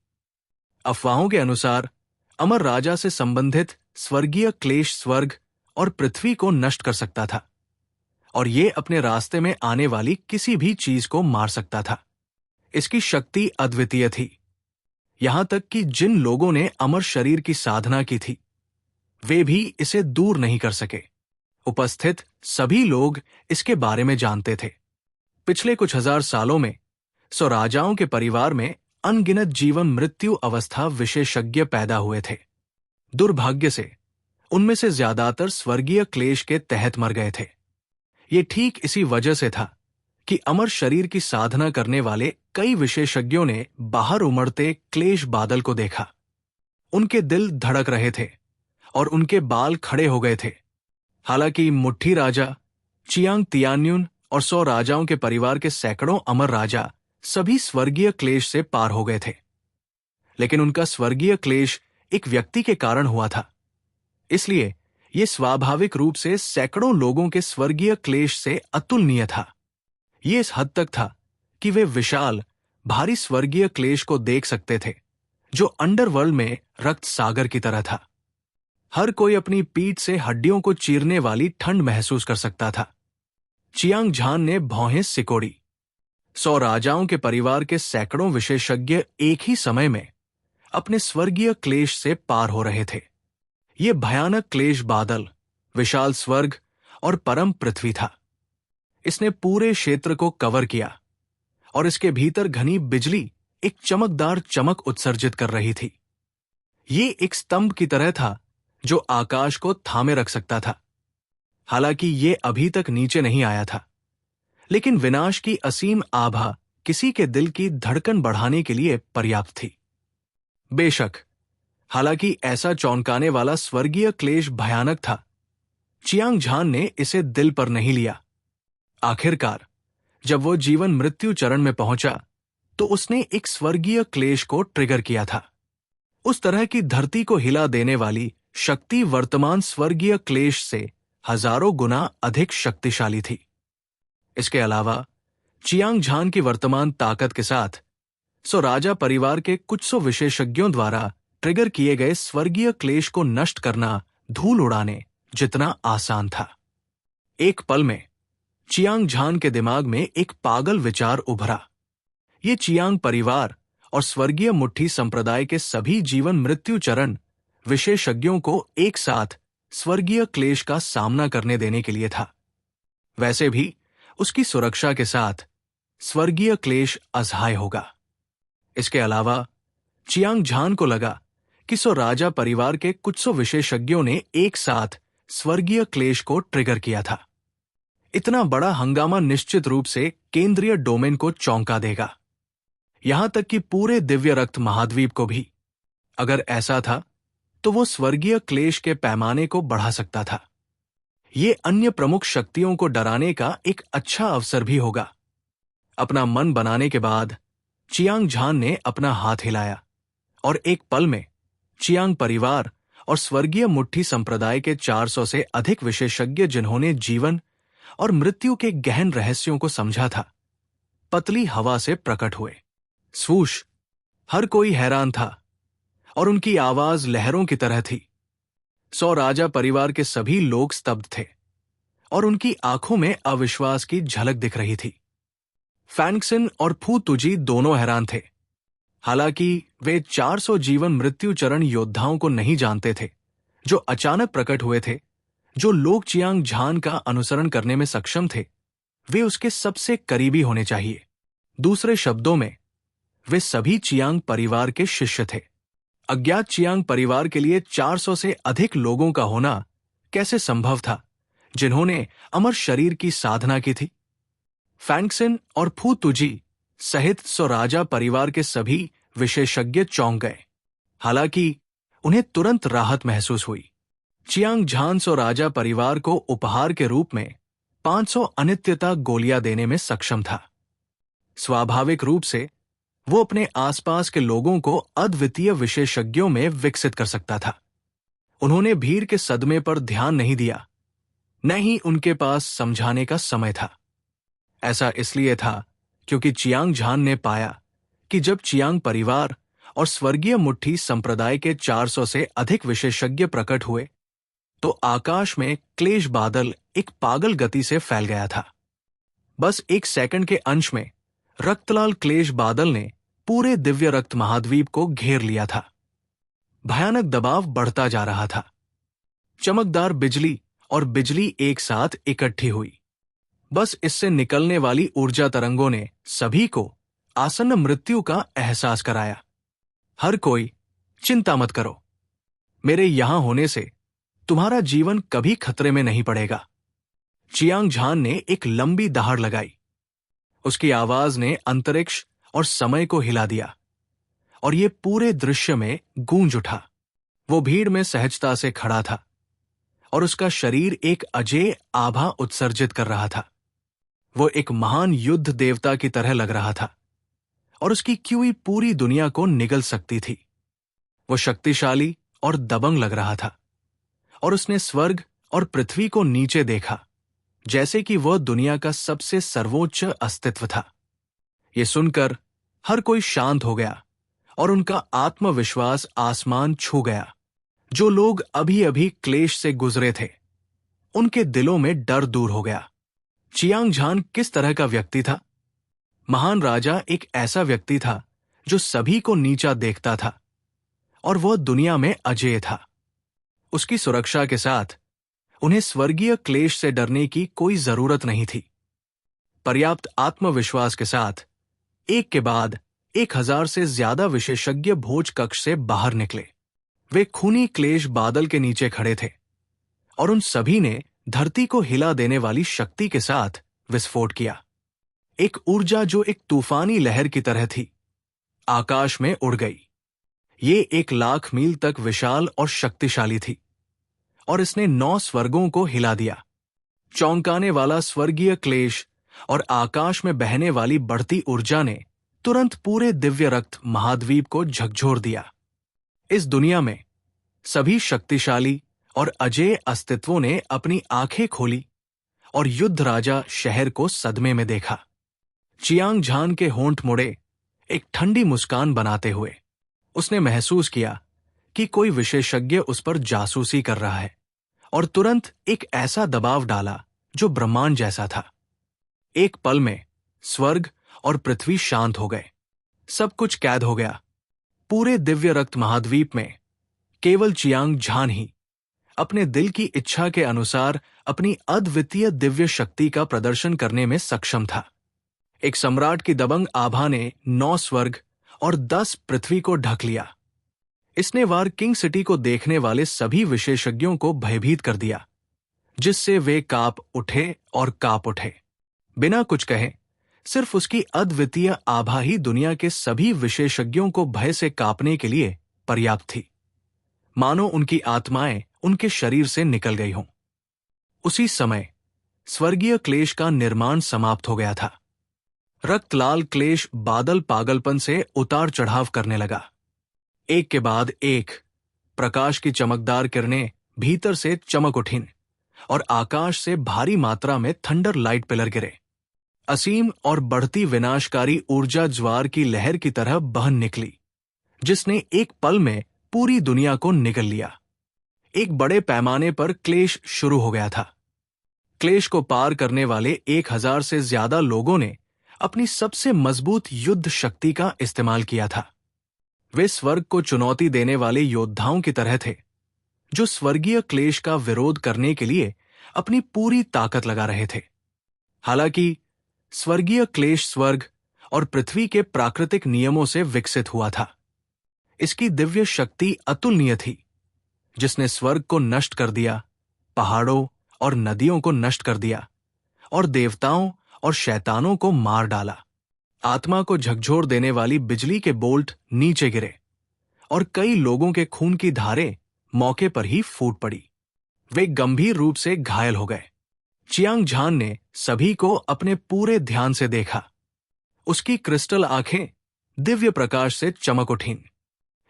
अफवाहों के अनुसार अमर राजा से संबंधित स्वर्गीय क्लेश स्वर्ग और पृथ्वी को नष्ट कर सकता था और ये अपने रास्ते में आने वाली किसी भी चीज को मार सकता था। इसकी शक्ति अद्वितीय थी, यहां तक कि जिन लोगों ने अमर शरीर की साधना की थी वे भी इसे दूर नहीं कर सके। उपस्थित सभी लोग इसके बारे में जानते थे। पिछले कुछ 1000 सालों में 100 राजाओं के परिवार में अनगिनत जीवन मृत्यु अवस्था विशेषज्ञ पैदा हुए थे। दुर्भाग्य से उनमें से ज्यादातर स्वर्गीय क्लेश के तहत मर गए थे। ये ठीक इसी वजह से था कि अमर शरीर की साधना करने वाले कई विशेषज्ञों ने बाहर उमड़ते क्लेश बादल को देखा। उनके दिल धड़क रहे थे और उनके बाल खड़े हो गए थे। हालांकि मुट्ठी राजा, चियांग तियान्युन और 100 राजाओं के परिवार के सैकड़ों अमर राजा सभी स्वर्गीय क्लेश से पार हो गए थे, लेकिन उनका स्वर्गीय क्लेश एक व्यक्ति के कारण हुआ था। इसलिए यह स्वाभाविक रूप से सैकड़ों लोगों के स्वर्गीय क्लेश से अतुलनीय था। यह इस हद तक था कि वे विशाल, भारी स्वर्गीय क्लेश को देख सकते थे, जो अंडरवर्ल्ड में रक्त सागर की तरह था। हर कोई अपनी पीठ से हड्डियों को चीरने वाली ठंड महसूस कर सकता था। चियांग झान ने भौहें सिकोड़ी। 100 राजाओं के परिवार के सैकड़ों विशेषज्ञ एक ही समय में अपने स्वर्गीय क्लेश से पार हो रहे थे। ये भयानक क्लेश बादल विशाल स्वर्ग और परम पृथ्वी था। इसने पूरे क्षेत्र को कवर किया और इसके भीतर घनी बिजली एक चमकदार चमक उत्सर्जित कर रही थी। ये एक स्तंभ की तरह था जो आकाश को थामे रख सकता था। हालांकि ये अभी तक नीचे नहीं आया था, लेकिन विनाश की असीम आभा किसी के दिल की धड़कन बढ़ाने के लिए पर्याप्त थी। बेशक, हालांकि ऐसा चौंकाने वाला स्वर्गीय क्लेश भयानक था, चियांग झान ने इसे दिल पर नहीं लिया। आखिरकार जब वो जीवन मृत्यु चरण में पहुंचा तो उसने एक स्वर्गीय क्लेश को ट्रिगर किया था। उस तरह की धरती को हिला देने वाली शक्ति वर्तमान स्वर्गीय क्लेश से हजारों गुना अधिक शक्तिशाली थी। इसके अलावा चियांग झान की वर्तमान ताकत के साथ 100 राजा परिवार के कुछ 100 विशेषज्ञों द्वारा ट्रिगर किए गए स्वर्गीय क्लेश को नष्ट करना धूल उड़ाने जितना आसान था। एक पल में चियांग झान के दिमाग में एक पागल विचार उभरा। ये चियांग परिवार और स्वर्गीय मुट्ठी संप्रदाय के सभी जीवन मृत्यु चरण विशेषज्ञों को एक साथ स्वर्गीय क्लेश का सामना करने देने के लिए था। वैसे भी उसकी सुरक्षा के साथ स्वर्गीय क्लेश असहाय होगा। इसके अलावा चियांग झान को लगा कि 100 राजा परिवार के कुछ 100 विशेषज्ञों ने एक साथ स्वर्गीय क्लेश को ट्रिगर किया था। इतना बड़ा हंगामा निश्चित रूप से केंद्रीय डोमेन को चौंका देगा, यहां तक कि पूरे दिव्य रक्त महाद्वीप को भी। अगर ऐसा था तो वो स्वर्गीय क्लेश के पैमाने को बढ़ा सकता था। ये अन्य प्रमुख शक्तियों को डराने का एक अच्छा अवसर भी होगा। अपना मन बनाने के बाद चियांग झान ने अपना हाथ हिलाया और एक पल में चियांग परिवार और स्वर्गीय मुट्ठी संप्रदाय के 400 से अधिक विशेषज्ञ, जिन्होंने जीवन और मृत्यु के गहन रहस्यों को समझा था, पतली हवा से प्रकट हुए। स्वूश! हर कोई हैरान था और उनकी आवाज लहरों की तरह थी। 100 राजा परिवार के सभी लोग स्तब्ध थे और उनकी आंखों में अविश्वास की झलक दिख रही थी। फैंगसिन और फू तुजी दोनों हैरान थे। हालांकि वे 400 जीवन मृत्यु चरण योद्धाओं को नहीं जानते थे जो अचानक प्रकट हुए थे। जो लोग चियांग झान का अनुसरण करने में सक्षम थे, वे उसके सबसे करीबी होने चाहिए। दूसरे शब्दों में, वे सभी चियांग परिवार के शिष्य थे। अज्ञात चियांग परिवार के लिए 400 से अधिक लोगों का होना कैसे संभव था, जिन्होंने अमर शरीर की साधना की थी? फैंगसिन और फू तुजी सहित 100 राजा परिवार के सभी विशेषज्ञ चौंक गए। हालांकि उन्हें तुरंत राहत महसूस हुई। चियांग झान 100 राजा परिवार को उपहार के रूप में 500 अनित्यता गोलियां देने में सक्षम था। स्वाभाविक रूप से वो अपने आसपास के लोगों को अद्वितीय विशेषज्ञों में विकसित कर सकता था। उन्होंने भीड़ के सदमे पर ध्यान नहीं दिया, न ही उनके पास समझाने का समय था। ऐसा इसलिए था क्योंकि चियांग झान ने पाया कि जब चियांग परिवार और स्वर्गीय मुट्ठी संप्रदाय के 400 से अधिक विशेषज्ञ प्रकट हुए, तो आकाश में क्लेश बादल एक पागल गति से फैल गया था। बस एक सेकंड के अंश में रक्तलाल क्लेश बादल ने पूरे दिव्य रक्त महाद्वीप को घेर लिया था। भयानक दबाव बढ़ता जा रहा था। चमकदार बिजली और बिजली एक साथ इकट्ठी हुई। बस इससे निकलने वाली ऊर्जा तरंगों ने सभी को आसन्न मृत्यु का एहसास कराया। हर कोई चिंता मत करो, मेरे यहां होने से तुम्हारा जीवन कभी खतरे में नहीं पड़ेगा। चियांग झान ने एक लंबी दहाड़ लगाई। उसकी आवाज ने अंतरिक्ष और समय को हिला दिया और ये पूरे दृश्य में गूंज उठा। वो भीड़ में सहजता से खड़ा था और उसका शरीर एक अजेय आभा उत्सर्जित कर रहा था। वो एक महान युद्ध देवता की तरह लग रहा था और उसकी क्यूई पूरी दुनिया को निगल सकती थी। वो शक्तिशाली और दबंग लग रहा था और उसने स्वर्ग और पृथ्वी को नीचे देखा, जैसे कि वह दुनिया का सबसे सर्वोच्च अस्तित्व था। ये सुनकर हर कोई शांत हो गया और उनका आत्मविश्वास आसमान छू गया। जो लोग अभी अभी क्लेश से गुजरे थे, उनके दिलों में डर दूर हो गया। चियांग झान किस तरह का व्यक्ति था? महान राजा एक ऐसा व्यक्ति था जो सभी को नीचा देखता था और वह दुनिया में अजेय था। उसकी सुरक्षा के साथ उन्हें स्वर्गीय क्लेश से डरने की कोई जरूरत नहीं थी। पर्याप्त आत्मविश्वास के साथ एक के बाद 1000 से ज्यादा विशेषज्ञ भोज कक्ष से बाहर निकले। वे खूनी क्लेश बादल के नीचे खड़े थे और उन सभी ने धरती को हिला देने वाली शक्ति के साथ विस्फोट किया। एक ऊर्जा जो एक तूफानी लहर की तरह थी, आकाश में उड़ गई। ये 1 लाख मील तक विशाल और शक्तिशाली थी और इसने 9 स्वर्गों को हिला दिया। चौंकाने वाला स्वर्गीय क्लेश और आकाश में बहने वाली बढ़ती ऊर्जा ने तुरंत पूरे दिव्य रक्त महाद्वीप को झकझोर दिया। इस दुनिया में सभी शक्तिशाली और अजेय अस्तित्वों ने अपनी आंखें खोली और युद्ध राजा शहर को सदमे में देखा। चियांग झान के होंठ मुड़े एक ठंडी मुस्कान बनाते हुए। उसने महसूस किया कि कोई विशेषज्ञ उस पर जासूसी कर रहा है और तुरंत एक ऐसा दबाव डाला जो ब्रह्मांड जैसा था। एक पल में स्वर्ग और पृथ्वी शांत हो गए। सब कुछ कैद हो गया। पूरे दिव्य रक्त महाद्वीप में केवल चियांग झान ही अपने दिल की इच्छा के अनुसार अपनी अद्वितीय दिव्य शक्ति का प्रदर्शन करने में सक्षम था। एक सम्राट की दबंग आभा ने 9 स्वर्ग और 10 पृथ्वी को ढक लिया। इसने वार किंग सिटी को देखने वाले सभी विशेषज्ञों को भयभीत कर दिया, जिससे वे कांप उठे और कांप उठे। बिना कुछ कहे सिर्फ उसकी अद्वितीय आभा ही दुनिया के सभी विशेषज्ञों को भय से कांपने के लिए पर्याप्त थी, मानो उनकी आत्माएं उनके शरीर से निकल गई हों। उसी समय स्वर्गीय क्लेश का निर्माण समाप्त हो गया था। रक्तलाल क्लेश बादल पागलपन से उतार चढ़ाव करने लगा। एक के बाद एक प्रकाश की चमकदार किरणें भीतर से चमक उठीं और आकाश से भारी मात्रा में थंडर लाइट पिलर गिरे। असीम और बढ़ती विनाशकारी ऊर्जा ज्वार की लहर की तरह बहन निकली, जिसने एक पल में पूरी दुनिया को निगल लिया। एक बड़े पैमाने पर क्लेश शुरू हो गया था। क्लेश को पार करने वाले 1000 से ज्यादा लोगों ने अपनी सबसे मजबूत युद्ध शक्ति का इस्तेमाल किया था। वे स्वर्ग को चुनौती देने वाले योद्धाओं की तरह थे, जो स्वर्गीय क्लेश का विरोध करने के लिए अपनी पूरी ताकत लगा रहे थे। हालांकि स्वर्गीय क्लेश स्वर्ग और पृथ्वी के प्राकृतिक नियमों से विकसित हुआ था। इसकी दिव्य शक्ति अतुलनीय थी, जिसने स्वर्ग को नष्ट कर दिया, पहाड़ों और नदियों को नष्ट कर दिया और देवताओं और शैतानों को मार डाला। आत्मा को झकझोर देने वाली बिजली के बोल्ट नीचे गिरे और कई लोगों के खून की धारें मौके पर ही फूट पड़ी। वे गंभीर रूप से घायल हो गए। चियांग झान ने सभी को अपने पूरे ध्यान से देखा। उसकी क्रिस्टल आंखें दिव्य प्रकाश से चमक उठीं।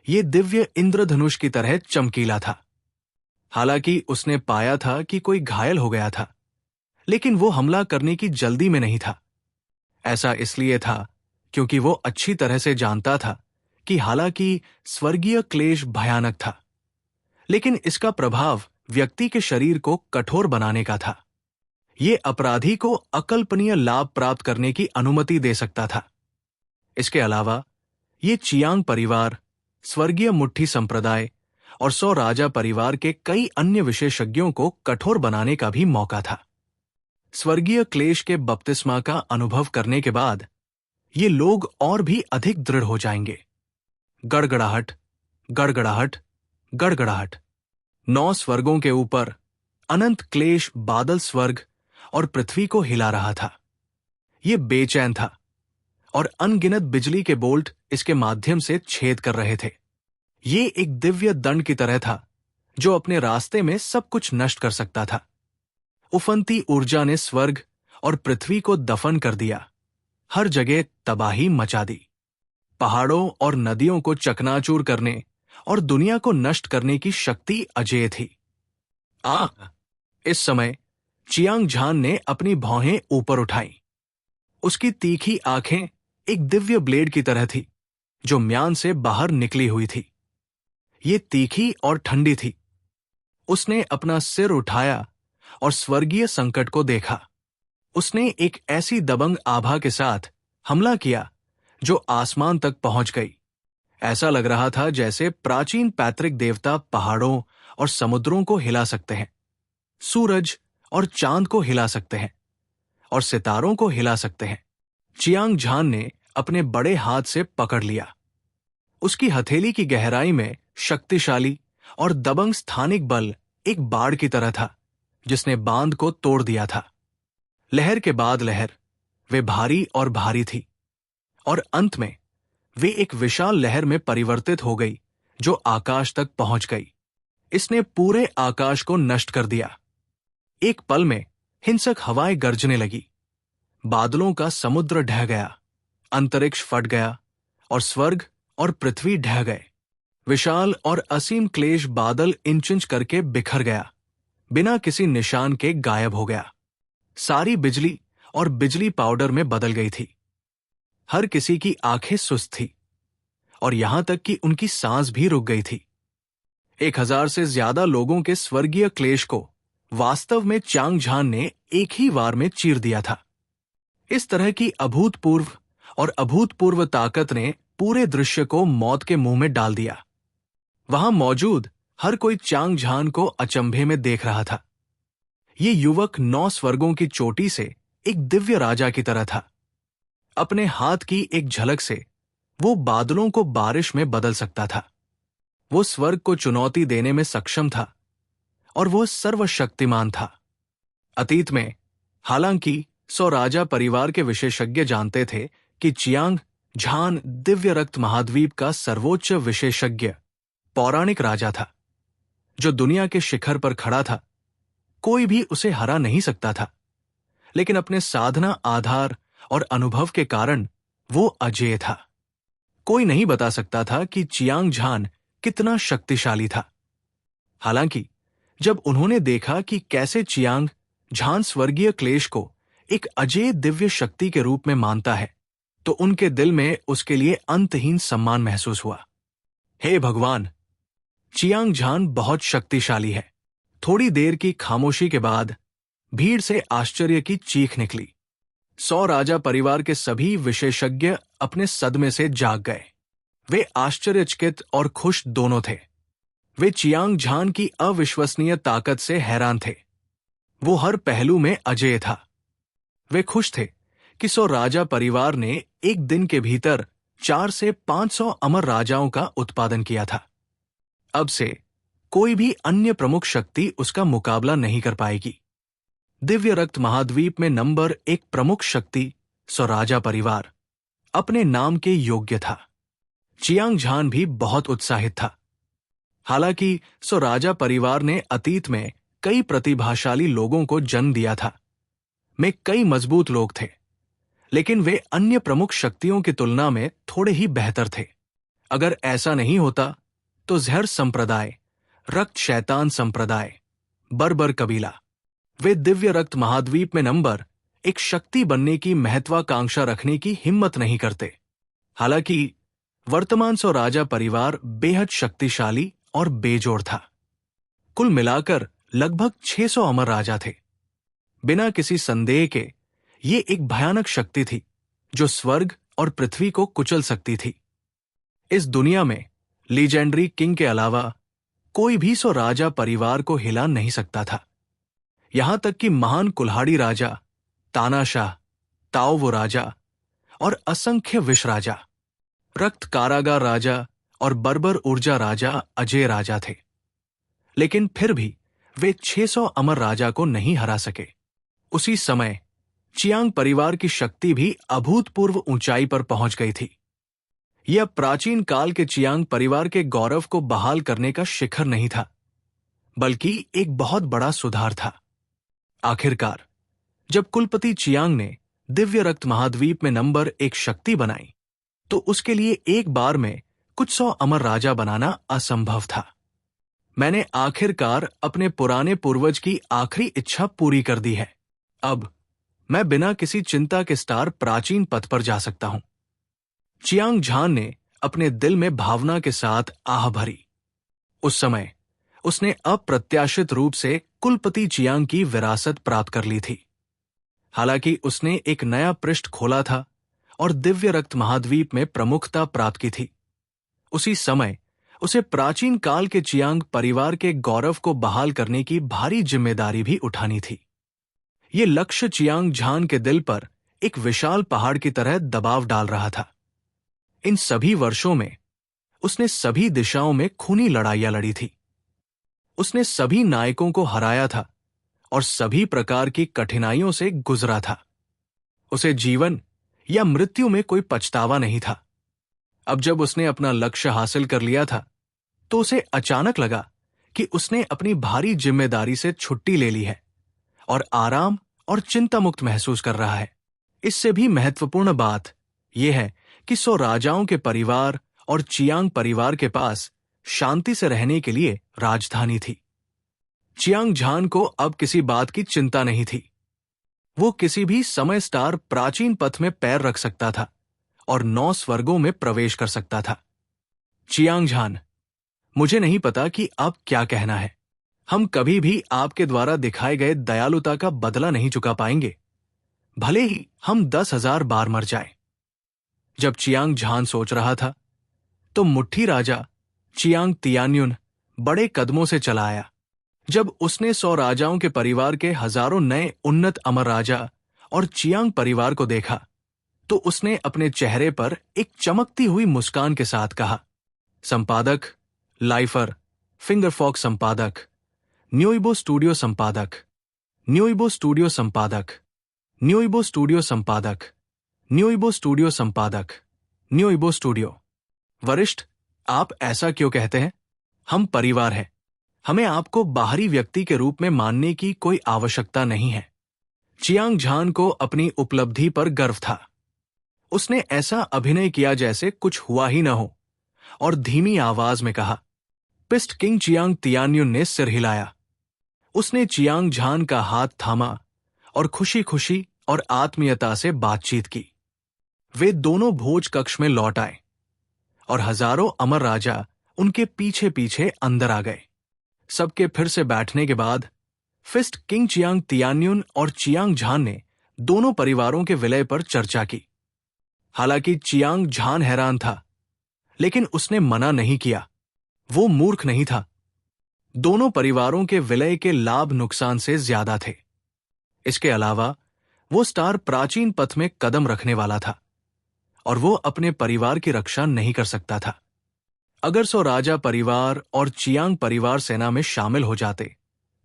ये दिव्य इंद्रधनुष की तरह चमकीला था। हालांकि उसने पाया था कि कोई घायल हो गया था, लेकिन वो हमला करने की जल्दी में नहीं था। ऐसा इसलिए था क्योंकि वो अच्छी तरह से जानता था कि हालांकि स्वर्गीय क्लेश भयानक था, लेकिन इसका प्रभाव व्यक्ति के शरीर को कठोर बनाने का था। ये अपराधी को अकल्पनीय लाभ प्राप्त करने की अनुमति दे सकता था। इसके अलावा ये चियांग परिवार, स्वर्गीय मुट्ठी संप्रदाय और 100 राजा परिवार के कई अन्य विशेषज्ञों को कठोर बनाने का भी मौका था। स्वर्गीय क्लेश के बपतिस्मा का अनुभव करने के बाद ये लोग और भी अधिक दृढ़ हो जाएंगे। गड़गड़ाहट, गड़गड़ाहट, गड़गड़ाहट। 9 स्वर्गों के ऊपर अनंत क्लेश बादल स्वर्ग और पृथ्वी को हिला रहा था। ये बेचैन था और अनगिनत बिजली के बोल्ट इसके माध्यम से छेद कर रहे थे। ये एक दिव्य दंड की तरह था, जो अपने रास्ते में सब कुछ नष्ट कर सकता था। उफनती ऊर्जा ने स्वर्ग और पृथ्वी को दफन कर दिया। हर जगह तबाही मचा दी। पहाड़ों और नदियों को चकनाचूर करने और दुनिया को नष्ट करने की शक्ति अजेय थी। इस समय चियांग झान ने अपनी भौहें ऊपर उठाई। उसकी तीखी आंखें एक दिव्य ब्लेड की तरह थी, जो म्यान से बाहर निकली हुई थी। ये तीखी और ठंडी थी। उसने अपना सिर उठाया और स्वर्गीय संकट को देखा। उसने एक ऐसी दबंग आभा के साथ हमला किया जो आसमान तक पहुंच गई। ऐसा लग रहा था जैसे प्राचीन पैतृक देवता पहाड़ों और समुद्रों को हिला सकते हैं, सूरज और चांद को हिला सकते हैं और सितारों को हिला सकते हैं। चियांग झान ने अपने बड़े हाथ से पकड़ लिया। उसकी हथेली की गहराई में शक्तिशाली और दबंग स्थानिक बल एक बाढ़ की तरह था, जिसने बांध को तोड़ दिया था। लहर के बाद लहर, वे भारी और भारी थी और अंत में वे एक विशाल लहर में परिवर्तित हो गई, जो आकाश तक पहुंच गई। इसने पूरे आकाश को नष्ट कर दिया। एक पल में हिंसक हवाएं गरजने लगी। बादलों का समुद्र ढह गया, अंतरिक्ष फट गया और स्वर्ग और पृथ्वी ढह गए। विशाल और असीम क्लेश बादल इंच इंच करके बिखर गया, बिना किसी निशान के गायब हो गया। सारी बिजली और बिजली पाउडर में बदल गई थी। हर किसी की आंखें सुस्त थी और यहां तक कि उनकी सांस भी रुक गई थी। 1000 से ज्यादा लोगों के स्वर्गीय क्लेश को वास्तव में चियांग झान ने एक ही वार में चीर दिया था। इस तरह की अभूतपूर्व ताकत ने पूरे दृश्य को मौत के मुंह में डाल दिया। वहां मौजूद हर कोई चियांग झान को अचंभे में देख रहा था। ये युवक 9 स्वर्गों की चोटी से एक दिव्य राजा की तरह था। अपने हाथ की एक झलक से वो बादलों को बारिश में बदल सकता था। वो स्वर्ग को चुनौती देने में सक्षम था और वो सर्वशक्तिमान था। अतीत में हालांकि 100 राजा परिवार के विशेषज्ञ जानते थे कि चियांग झान दिव्य रक्त महाद्वीप का सर्वोच्च विशेषज्ञ पौराणिक राजा था, जो दुनिया के शिखर पर खड़ा था, कोई भी उसे हरा नहीं सकता था, लेकिन अपने साधना, आधार और अनुभव के कारण वो अजेय था। कोई नहीं बता सकता था कि चियांग झान कितना शक्तिशाली था। हालांकि जब उन्होंने देखा कि कैसे चियांग झान स्वर्गीय क्लेश को एक अजेय दिव्य शक्ति के रूप में मानता है, तो उनके दिल में उसके लिए अंतहीन सम्मान महसूस हुआ। हे भगवान, चियांग झान बहुत शक्तिशाली है। थोड़ी देर की खामोशी के बाद भीड़ से आश्चर्य की चीख निकली। 100 राजा परिवार के सभी विशेषज्ञ अपने सदमे से जाग गए। वे आश्चर्यचकित और खुश दोनों थे। वे चियांग झान की अविश्वसनीय ताकत से हैरान थे। वो हर पहलू में अजेय था। वे खुश थे कि 100 राजा परिवार ने एक दिन के भीतर 4 से 500 अमर राजाओं का उत्पादन किया था। अब से कोई भी अन्य प्रमुख शक्ति उसका मुकाबला नहीं कर पाएगी। दिव्य रक्त महाद्वीप में नंबर 1 प्रमुख शक्ति 100 राजा परिवार अपने नाम के योग्य था। चियांग झान भी बहुत उत्साहित था। हालांकि 100 राजा परिवार ने अतीत में कई प्रतिभाशाली लोगों को जन्म दिया था, में कई मजबूत लोग थे, लेकिन वे अन्य प्रमुख शक्तियों की तुलना में थोड़े ही बेहतर थे। अगर ऐसा नहीं होता तो जहर संप्रदाय, रक्त शैतान संप्रदाय, बर्बर कबीला, वे दिव्य रक्त महाद्वीप में नंबर 1 शक्ति बनने की महत्वाकांक्षा रखने की हिम्मत नहीं करते। हालांकि वर्तमान 100 राजा परिवार बेहद शक्तिशाली और बेजोड़ था। कुल मिलाकर लगभग 600 अमर राजा थे। बिना किसी संदेह के ये एक भयानक शक्ति थी जो स्वर्ग और पृथ्वी को कुचल सकती थी। इस दुनिया में लीजेंडरी किंग के अलावा कोई भी 100 राजा परिवार को हिला नहीं सकता था। यहां तक कि महान कुल्हाड़ी राजा, तानाशाह, ताओवो राजा और असंख्य विष राजा, रक्त कारागार राजा और बर्बर ऊर्जा राजा अजेय राजा थे। लेकिन फिर भी वे 600 अमर राजा को नहीं हरा सके। उसी समय चियांग परिवार की शक्ति भी अभूतपूर्व ऊंचाई पर पहुंच गई थी। यह प्राचीन काल के चियांग परिवार के गौरव को बहाल करने का शिखर नहीं था, बल्कि एक बहुत बड़ा सुधार था। आखिरकार जब कुलपति चियांग ने दिव्य रक्त महाद्वीप में नंबर 1 शक्ति बनाई, तो उसके लिए एक बार में कुछ 100 अमर राजा बनाना असंभव था। मैंने आखिरकार अपने पुराने पूर्वज की आखिरी इच्छा पूरी कर दी है। अब मैं बिना किसी चिंता के स्टार प्राचीन पथ पर जा सकता हूं। चियांग झान ने अपने दिल में भावना के साथ आह भरी। उस समय उसने अप्रत्याशित रूप से कुलपति चियांग की विरासत प्राप्त कर ली थी। हालांकि उसने एक नया पृष्ठ खोला था और दिव्य रक्त महाद्वीप में प्रमुखता प्राप्त की थी। उसी समय उसे प्राचीन काल के चियांग परिवार के गौरव को बहाल करने की भारी जिम्मेदारी भी उठानी थी। ये लक्ष्य चियांग झान के दिल पर एक विशाल पहाड़ की तरह दबाव डाल रहा था। इन सभी वर्षों में उसने सभी दिशाओं में खूनी लड़ाइयां लड़ी थी। उसने सभी नायकों को हराया था और सभी प्रकार की कठिनाइयों से गुजरा था। उसे जीवन या मृत्यु में कोई पछतावा नहीं था। अब जब उसने अपना लक्ष्य हासिल कर लिया था, तो उसे अचानक लगा कि उसने अपनी भारी जिम्मेदारी से छुट्टी ले ली है और आराम और चिंता मुक्त महसूस कर रहा है। इससे भी महत्वपूर्ण बात यह है कि 100 राजाओं के परिवार और चियांग परिवार के पास शांति से रहने के लिए राजधानी थी। चियांग झान को अब किसी बात की चिंता नहीं थी। वो किसी भी समय स्टार प्राचीन पथ में पैर रख सकता था और 9 स्वर्गों में प्रवेश कर सकता था। चियांग झान, मुझे नहीं पता कि अब क्या कहना है। हम कभी भी आपके द्वारा दिखाए गए दयालुता का बदला नहीं चुका पाएंगे, भले ही हम 10,000 बार मर जाएं। जब चियांग झान सोच रहा था, तो मुट्ठी राजा चियांग तियान्युन बड़े कदमों से चला आया। जब उसने 100 राजाओं के परिवार के हजारों नए उन्नत अमर राजा और चियांग परिवार को देखा, तो उसने अपने चेहरे पर एक चमकती हुई मुस्कान के साथ कहा, संपादक, लाइफर, फिंगरफॉक संपादक, न्यूइबो स्टूडियो संपादक, न्यूइबो स्टूडियो संपादक, न्यूइबो स्टूडियो संपादक, न्यूइबो स्टूडियो संपादक, न्यूइबो स्टूडियो। वरिष्ठ, आप ऐसा क्यों कहते हैं? हम परिवार हैं। हमें आपको बाहरी व्यक्ति के रूप में मानने की कोई आवश्यकता नहीं है। चियांग झान को अपनी उपलब्धि पर गर्व था। उसने ऐसा अभिनय किया जैसे कुछ हुआ ही न हो और धीमी आवाज में कहा। पिस्ट किंग चियांग तियान्युन ने सिर हिलाया। उसने चियांग झान का हाथ थामा और खुशी खुशी और आत्मीयता से बातचीत की। वे दोनों भोज कक्ष में लौट आए और हजारों अमर राजा उनके पीछे पीछे अंदर आ गए। सबके फिर से बैठने के बाद फिस्ट किंग चियांग तियान्युन और चियांग झान ने दोनों परिवारों के विलय पर चर्चा की। हालांकि चियांग झान हैरान था, लेकिन उसने मना नहीं किया। वो मूर्ख नहीं था। दोनों परिवारों के विलय के लाभ नुकसान से ज्यादा थे। इसके अलावा वो स्टार प्राचीन पथ में कदम रखने वाला था और वो अपने परिवार की रक्षा नहीं कर सकता था। अगर सो राजा परिवार और चियांग परिवार सेना में शामिल हो जाते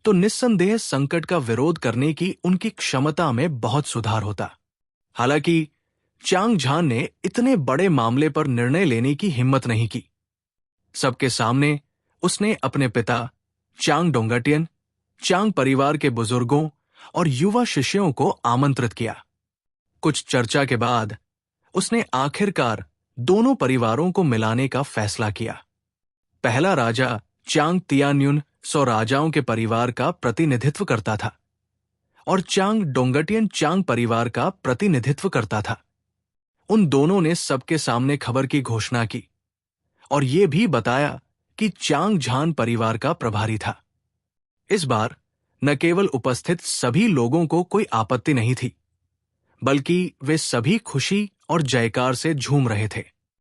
तो निस्संदेह संकट का विरोध करने की उनकी क्षमता में बहुत सुधार होता। हालांकि चियांग झान ने इतने बड़े मामले पर निर्णय लेने की हिम्मत नहीं की। सबके सामने उसने अपने पिता चियांग डोंगटियन, चियांग परिवार के बुजुर्गों और युवा शिष्यों को आमंत्रित किया। कुछ चर्चा के बाद उसने आखिरकार दोनों परिवारों को मिलाने का फैसला किया। पहला राजा चियांग तियान्युन 100 राजाओं के परिवार का प्रतिनिधित्व करता था और चियांग डोंगटियन चियांग परिवार का प्रतिनिधित्व करता था। उन दोनों ने सबके सामने खबर की घोषणा की और यह भी बताया कि चियांग झान परिवार का प्रभारी था। इस बार न केवल उपस्थित सभी लोगों को कोई आपत्ति नहीं थी, बल्कि वे सभी खुशी और जयकार से झूम रहे थे।